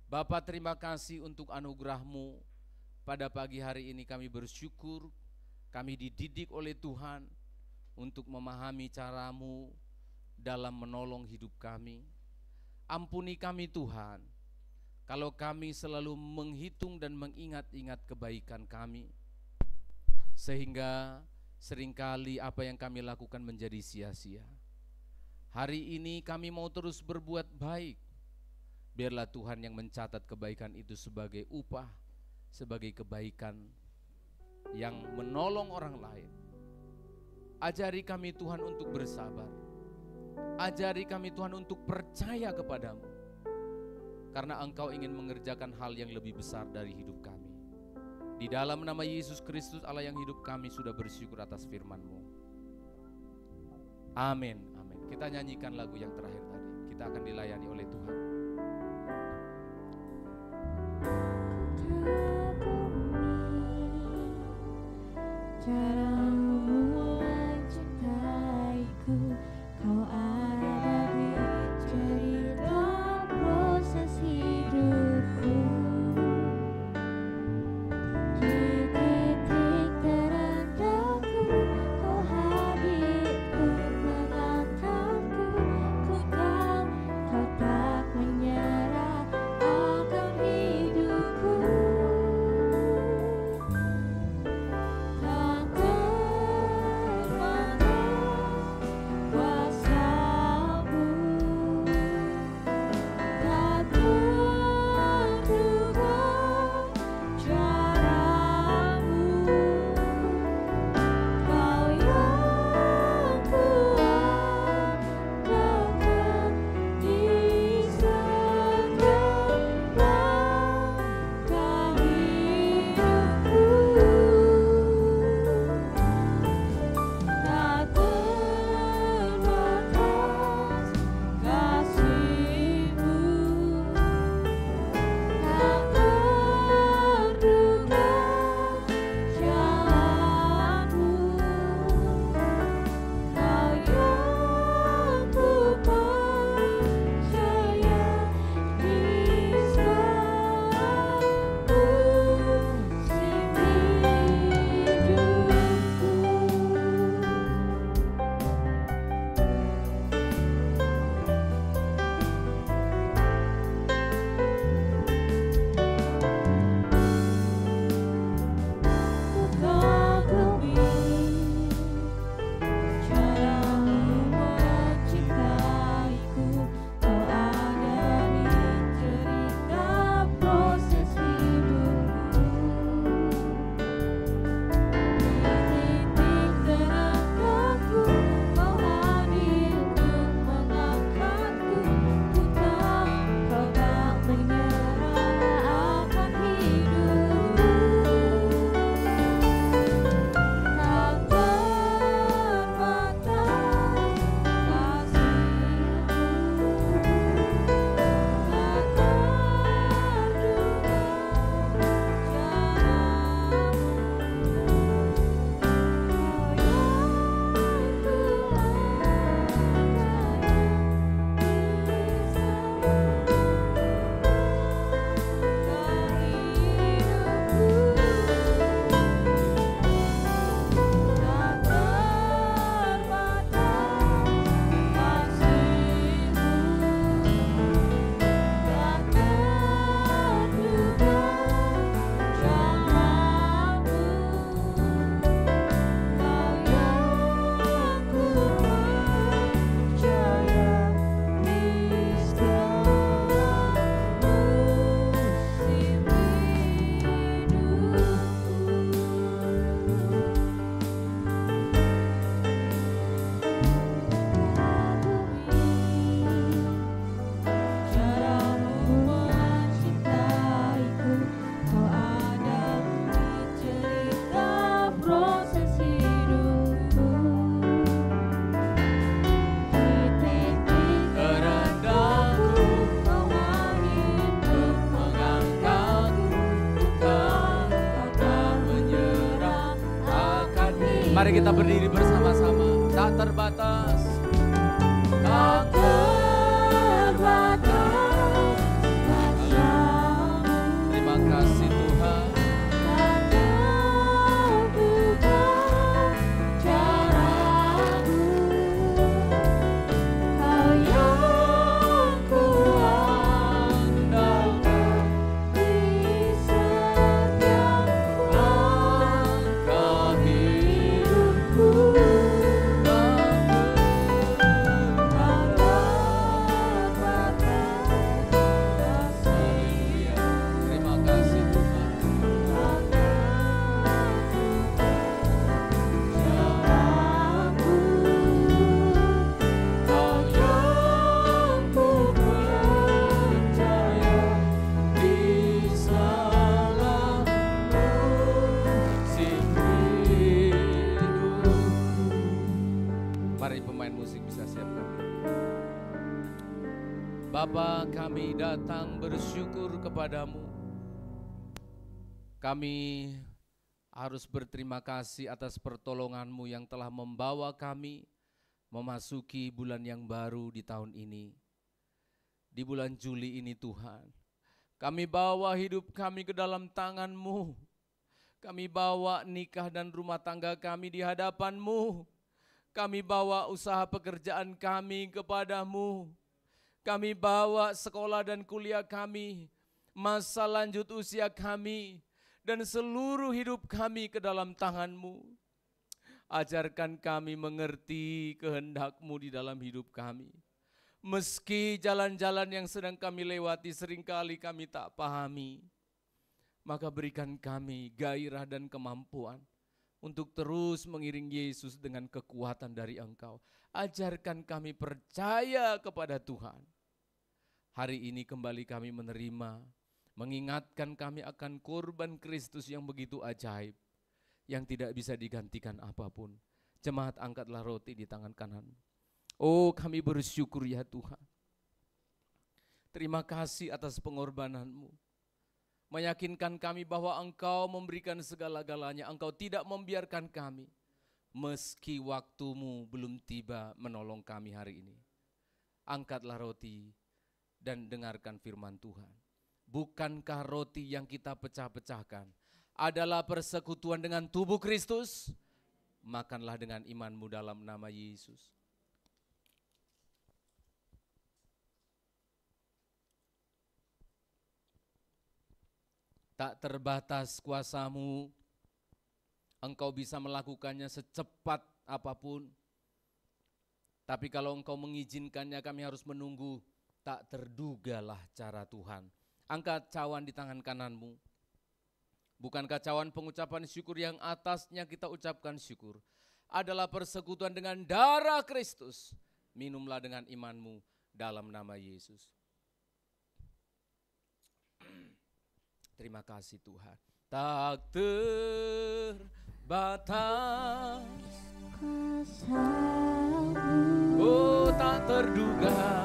Bapa, terima kasih untuk anugerah-Mu. Pada pagi hari ini kami bersyukur, kami dididik oleh Tuhan untuk memahami cara-Mu dalam menolong hidup kami. Ampuni kami Tuhan, kalau kami selalu menghitung dan mengingat-ingat kebaikan kami, sehingga seringkali apa yang kami lakukan menjadi sia-sia. Hari ini kami mau terus berbuat baik. Biarlah Tuhan yang mencatat kebaikan itu sebagai upah, sebagai kebaikan yang menolong orang lain. Ajari kami Tuhan untuk bersabar. Ajari kami Tuhan untuk percaya kepadamu. Karena Engkau ingin mengerjakan hal yang lebih besar dari hidup kami. Di dalam nama Yesus Kristus Allah yang hidup, kami sudah bersyukur atas firman-Mu. Amin, amin. Kita nyanyikan lagu yang terakhir tadi. Kita akan dilayani oleh Tuhan. Caramu mencintaiku, Kau ada di cerita proses hidupku. Di titik terendahku, Kau hadir untuk mengangkatku. Kau tak menyerah akan hidupku. Tak Mari kita berdiri bersama-sama. Tak terbatas. Tak terbatas. Terima kasih Tuhan. Bapa, kami datang bersyukur kepadamu. Kami harus berterima kasih atas pertolonganmu yang telah membawa kami memasuki bulan yang baru di tahun ini. Di bulan Juli ini Tuhan, kami bawa hidup kami ke dalam tangan-Mu. Kami bawa nikah dan rumah tangga kami di hadapan-Mu. Kami bawa usaha pekerjaan kami kepadamu. Kami bawa sekolah dan kuliah kami, masa lanjut usia kami, dan seluruh hidup kami ke dalam tangan-Mu. Ajarkan kami mengerti kehendak-Mu di dalam hidup kami. Meski jalan-jalan yang sedang kami lewati seringkali kami tak pahami, maka berikan kami gairah dan kemampuan untuk terus mengiring Yesus dengan kekuatan dari Engkau. Ajarkan kami percaya kepada Tuhan. Hari ini kembali kami menerima, mengingatkan kami akan korban Kristus yang begitu ajaib, yang tidak bisa digantikan apapun. Jemaat, angkatlah roti di tangan kanan. Oh, kami bersyukur ya Tuhan. Terima kasih atas pengorbanan-Mu. Meyakinkan kami bahwa Engkau memberikan segala-galanya. Engkau tidak membiarkan kami, meski waktu-Mu belum tiba menolong kami hari ini. Angkatlah roti dan dengarkan firman Tuhan. Bukankah roti yang kita pecah-pecahkan adalah persekutuan dengan tubuh Kristus? Makanlah dengan imanmu dalam nama Yesus. Tak terbatas kuasa-Mu, Engkau bisa melakukannya secepat apapun. Tapi kalau Engkau mengizinkannya, kami harus menunggu. Tak terdugalah cara Tuhan. Angkat cawan di tangan kananmu. Bukankah cawan pengucapan syukur yang atasnya kita ucapkan syukur adalah persekutuan dengan darah Kristus? Minumlah dengan imanmu dalam nama Yesus. Terima kasih Tuhan. Tak terbatas kuasa-Mu. Oh, tak terduga.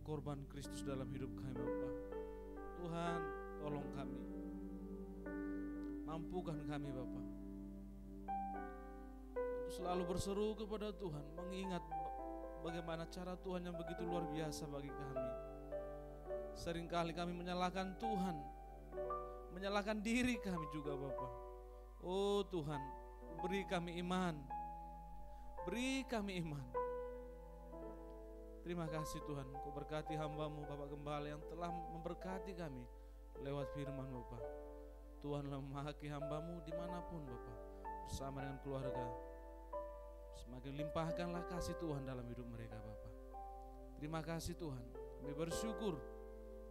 Korban Kristus dalam hidup kami Bapa. Tuhan, tolong kami. Mampukan kami Bapa untuk selalu berseru kepada Tuhan, mengingat bagaimana cara Tuhan yang begitu luar biasa bagi kami. Seringkali kami menyalahkan Tuhan, menyalahkan diri kami juga Bapa. Oh Tuhan, beri kami iman, beri kami iman. Terima kasih Tuhan, Kau berkati hamba-Mu Bapak Gembala yang telah memberkati kami lewat firman Bapa. Tuhanlah memahaki hamba-Mu dimanapun Bapa, bersama dengan keluarga. Semakin limpahkanlah kasih Tuhan dalam hidup mereka Bapa. Terima kasih Tuhan, kami bersyukur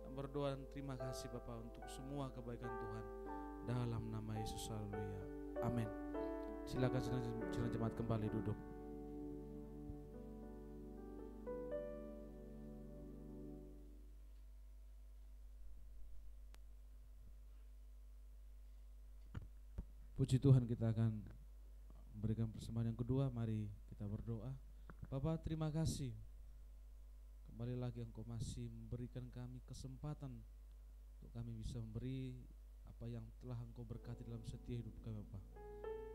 dan berdoa dan terima kasih Bapa untuk semua kebaikan Tuhan. Dalam nama Yesus, haleluya, amin. Silakan sidang jemaat kembali duduk. Puji Tuhan, kita akan memberikan persembahan yang kedua. Mari kita berdoa. Bapa, terima kasih. Kembali lagi Engkau masih memberikan kami kesempatan untuk kami bisa memberi apa yang telah Engkau berkati dalam setiap hidup kami Bapa.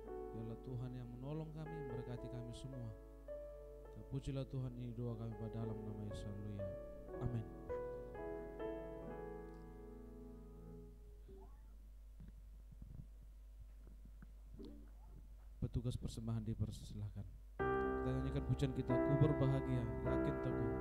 Biarlah Tuhan yang menolong kami, memberkati kami semua. Terpujilah Tuhan, ini doa kami pada dalam nama Yesus, haleluya, amin. Petugas persembahan dipersilahkan. Kita nyanyikan pujian kita, ku berbahagia, yakin teguh.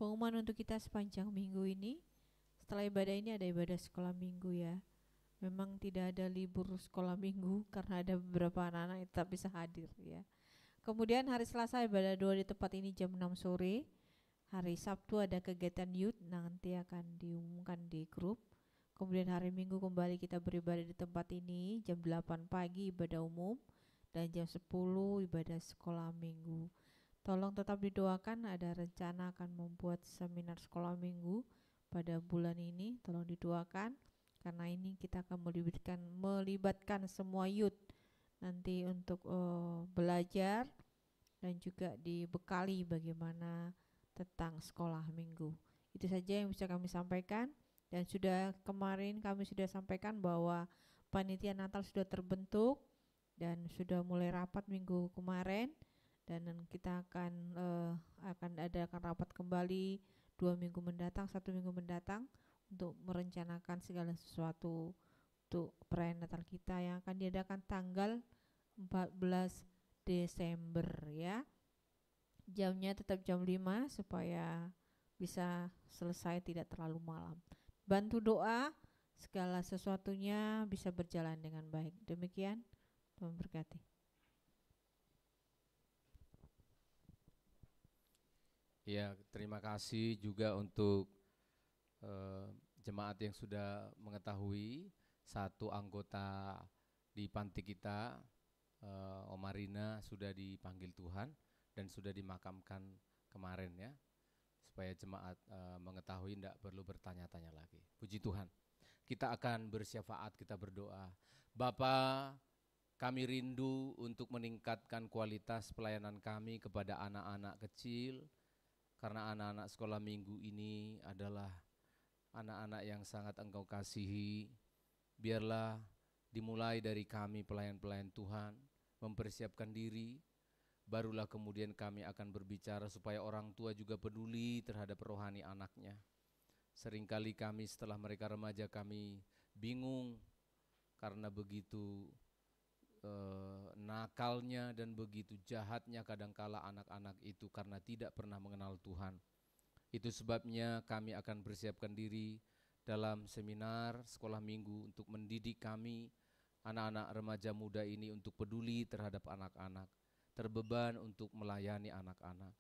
Pengumuman untuk kita sepanjang minggu ini. Setelah ibadah ini ada ibadah sekolah minggu ya. Memang tidak ada libur sekolah minggu karena ada beberapa anak-anak yang tetap bisa hadir ya. Kemudian hari Selasa ibadah 2 di tempat ini jam 6 sore. Hari Sabtu ada kegiatan youth, nanti akan diumumkan di grup. Kemudian hari Minggu kembali kita beribadah di tempat ini jam 8 pagi ibadah umum dan jam 10 ibadah sekolah minggu. Tolong tetap didoakan, ada rencana akan membuat seminar sekolah minggu pada bulan ini. Tolong didoakan karena ini kita akan melibatkan semua youth nanti untuk belajar dan juga dibekali bagaimana tentang sekolah minggu. Itu saja yang bisa kami sampaikan, dan sudah kemarin kami sudah sampaikan bahwa panitia Natal sudah terbentuk dan sudah mulai rapat minggu kemarin, dan kita akan adakan rapat kembali 2 minggu mendatang, 1 minggu mendatang untuk merencanakan segala sesuatu untuk perayaan Natal kita yang akan diadakan tanggal 14 Desember ya. Jamnya tetap jam 5 supaya bisa selesai tidak terlalu malam. Bantu doa segala sesuatunya bisa berjalan dengan baik. Demikian, Tuhan berkati. Ya, terima kasih juga untuk jemaat yang sudah mengetahui satu anggota di panti kita, Om Marina, sudah dipanggil Tuhan dan sudah dimakamkan kemarin ya, supaya jemaat mengetahui, tidak perlu bertanya-tanya lagi. Puji Tuhan. Kita akan bersyafaat, kita berdoa. Bapa, kami rindu untuk meningkatkan kualitas pelayanan kami kepada anak-anak kecil, karena anak-anak sekolah minggu ini adalah anak-anak yang sangat Engkau kasihi. Biarlah dimulai dari kami pelayan-pelayan Tuhan, mempersiapkan diri, barulah kemudian kami akan berbicara supaya orang tua juga peduli terhadap rohani anaknya. Seringkali kami setelah mereka remaja kami bingung karena begitu nakalnya dan begitu jahatnya kadangkala anak-anak itu karena tidak pernah mengenal Tuhan. Itu sebabnya kami akan persiapkan diri dalam seminar sekolah minggu untuk mendidik kami anak-anak remaja muda ini untuk peduli terhadap anak-anak, terbeban untuk melayani anak-anak.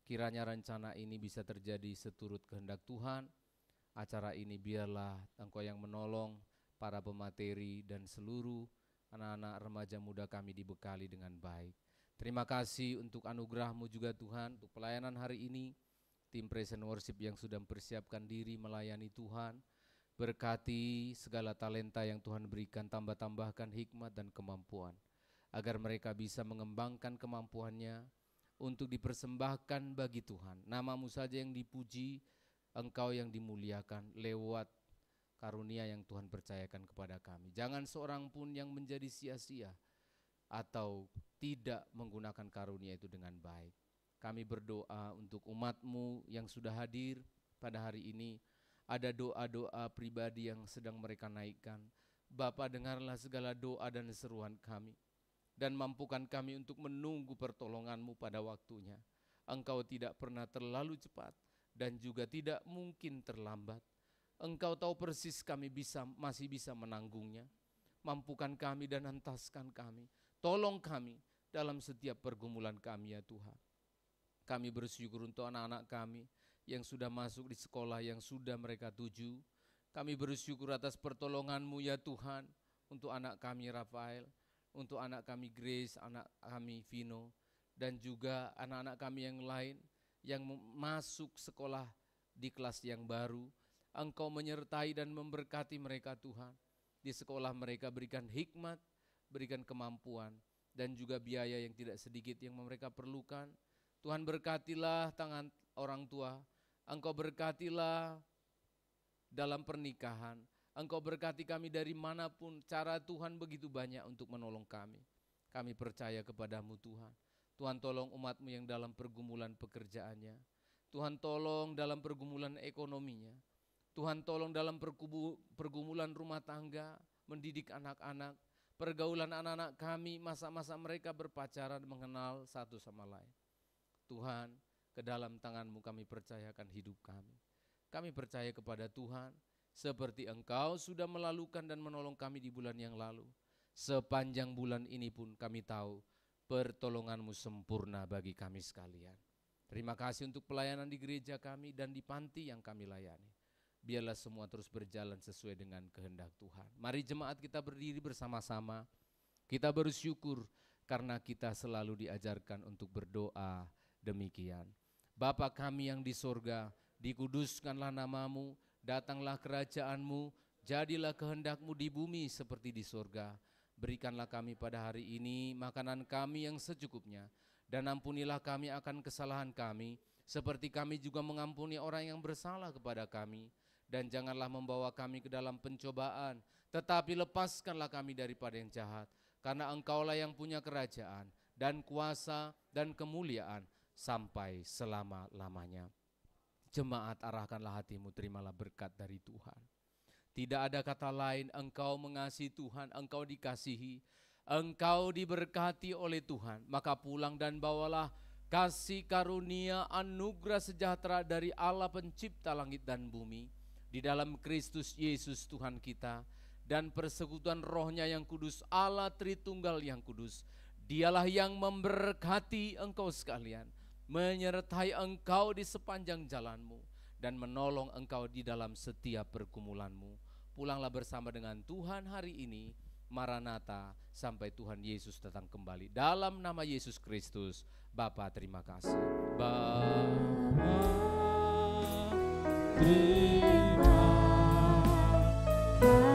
Kiranya rencana ini bisa terjadi seturut kehendak Tuhan. Acara ini biarlah Engkau yang menolong para pemateri dan seluruh anak-anak remaja muda kami dibekali dengan baik. Terima kasih untuk anugerah-Mu juga Tuhan, untuk pelayanan hari ini. Tim Praise and Worship yang sudah mempersiapkan diri melayani Tuhan. Berkati segala talenta yang Tuhan berikan, tambah-tambahkan hikmat dan kemampuan, agar mereka bisa mengembangkan kemampuannya untuk dipersembahkan bagi Tuhan. Nama-Mu saja yang dipuji, Engkau yang dimuliakan lewat karunia yang Tuhan percayakan kepada kami. Jangan seorang pun yang menjadi sia-sia atau tidak menggunakan karunia itu dengan baik. Kami berdoa untuk umat-Mu yang sudah hadir pada hari ini. Ada doa-doa pribadi yang sedang mereka naikkan. Bapa, dengarlah segala doa dan seruan kami, dan mampukan kami untuk menunggu pertolongan-Mu pada waktunya. Engkau tidak pernah terlalu cepat dan juga tidak mungkin terlambat. Engkau tahu persis kami masih bisa menanggungnya. Mampukan kami dan entaskan kami. Tolong kami dalam setiap pergumulan kami ya Tuhan. Kami bersyukur untuk anak-anak kami yang sudah masuk di sekolah yang sudah mereka tuju. Kami bersyukur atas pertolongan-Mu ya Tuhan, untuk anak kami Rafael, untuk anak kami Grace, anak kami Vino, dan juga anak-anak kami yang lain yang masuk sekolah di kelas yang baru. Engkau menyertai dan memberkati mereka Tuhan. Di sekolah mereka berikan hikmat, berikan kemampuan, dan juga biaya yang tidak sedikit yang mereka perlukan. Tuhan, berkatilah tangan orang tua. Engkau berkatilah dalam pernikahan. Engkau berkati kami dari manapun. Cara Tuhan begitu banyak untuk menolong kami. Kami percaya kepadamu Tuhan. Tuhan, tolong umat-Mu yang dalam pergumulan pekerjaannya. Tuhan, tolong dalam pergumulan ekonominya. Tuhan, tolong dalam pergumulan rumah tangga, mendidik anak-anak, pergaulan anak-anak kami, masa-masa mereka berpacaran, mengenal satu sama lain. Tuhan, ke dalam tangan-Mu kami percayakan hidup kami. Kami percaya kepada Tuhan, seperti Engkau sudah melalukan dan menolong kami di bulan yang lalu. Sepanjang bulan ini pun kami tahu pertolongan-Mu sempurna bagi kami sekalian. Terima kasih untuk pelayanan di gereja kami dan di panti yang kami layani. Biarlah semua terus berjalan sesuai dengan kehendak Tuhan. Mari jemaat kita berdiri bersama-sama. Kita bersyukur karena kita selalu diajarkan untuk berdoa demikian. Bapa kami yang di surga, dikuduskanlah namamu, datanglah kerajaanmu, jadilah kehendakmu di bumi seperti di surga. Berikanlah kami pada hari ini makanan kami yang secukupnya, dan ampunilah kami akan kesalahan kami, seperti kami juga mengampuni orang yang bersalah kepada kami. Dan janganlah membawa kami ke dalam pencobaan, tetapi lepaskanlah kami daripada yang jahat. Karena Engkaulah yang punya kerajaan dan kuasa dan kemuliaan sampai selama-lamanya. Jemaat, arahkanlah hatimu, terimalah berkat dari Tuhan. Tidak ada kata lain, engkau mengasihi Tuhan, engkau dikasihi, engkau diberkati oleh Tuhan. Maka pulang dan bawalah kasih karunia anugerah sejahtera dari Allah pencipta langit dan bumi, di dalam Kristus Yesus Tuhan kita, dan persekutuan Roh-Nya yang kudus, Allah Tritunggal yang kudus. Dialah yang memberkati engkau sekalian, menyertai engkau di sepanjang jalanmu, dan menolong engkau di dalam setiap pergumulanmu. Pulanglah bersama dengan Tuhan hari ini. Maranatha, sampai Tuhan Yesus datang kembali. Dalam nama Yesus Kristus, Bapa terima kasih. Terima kasih.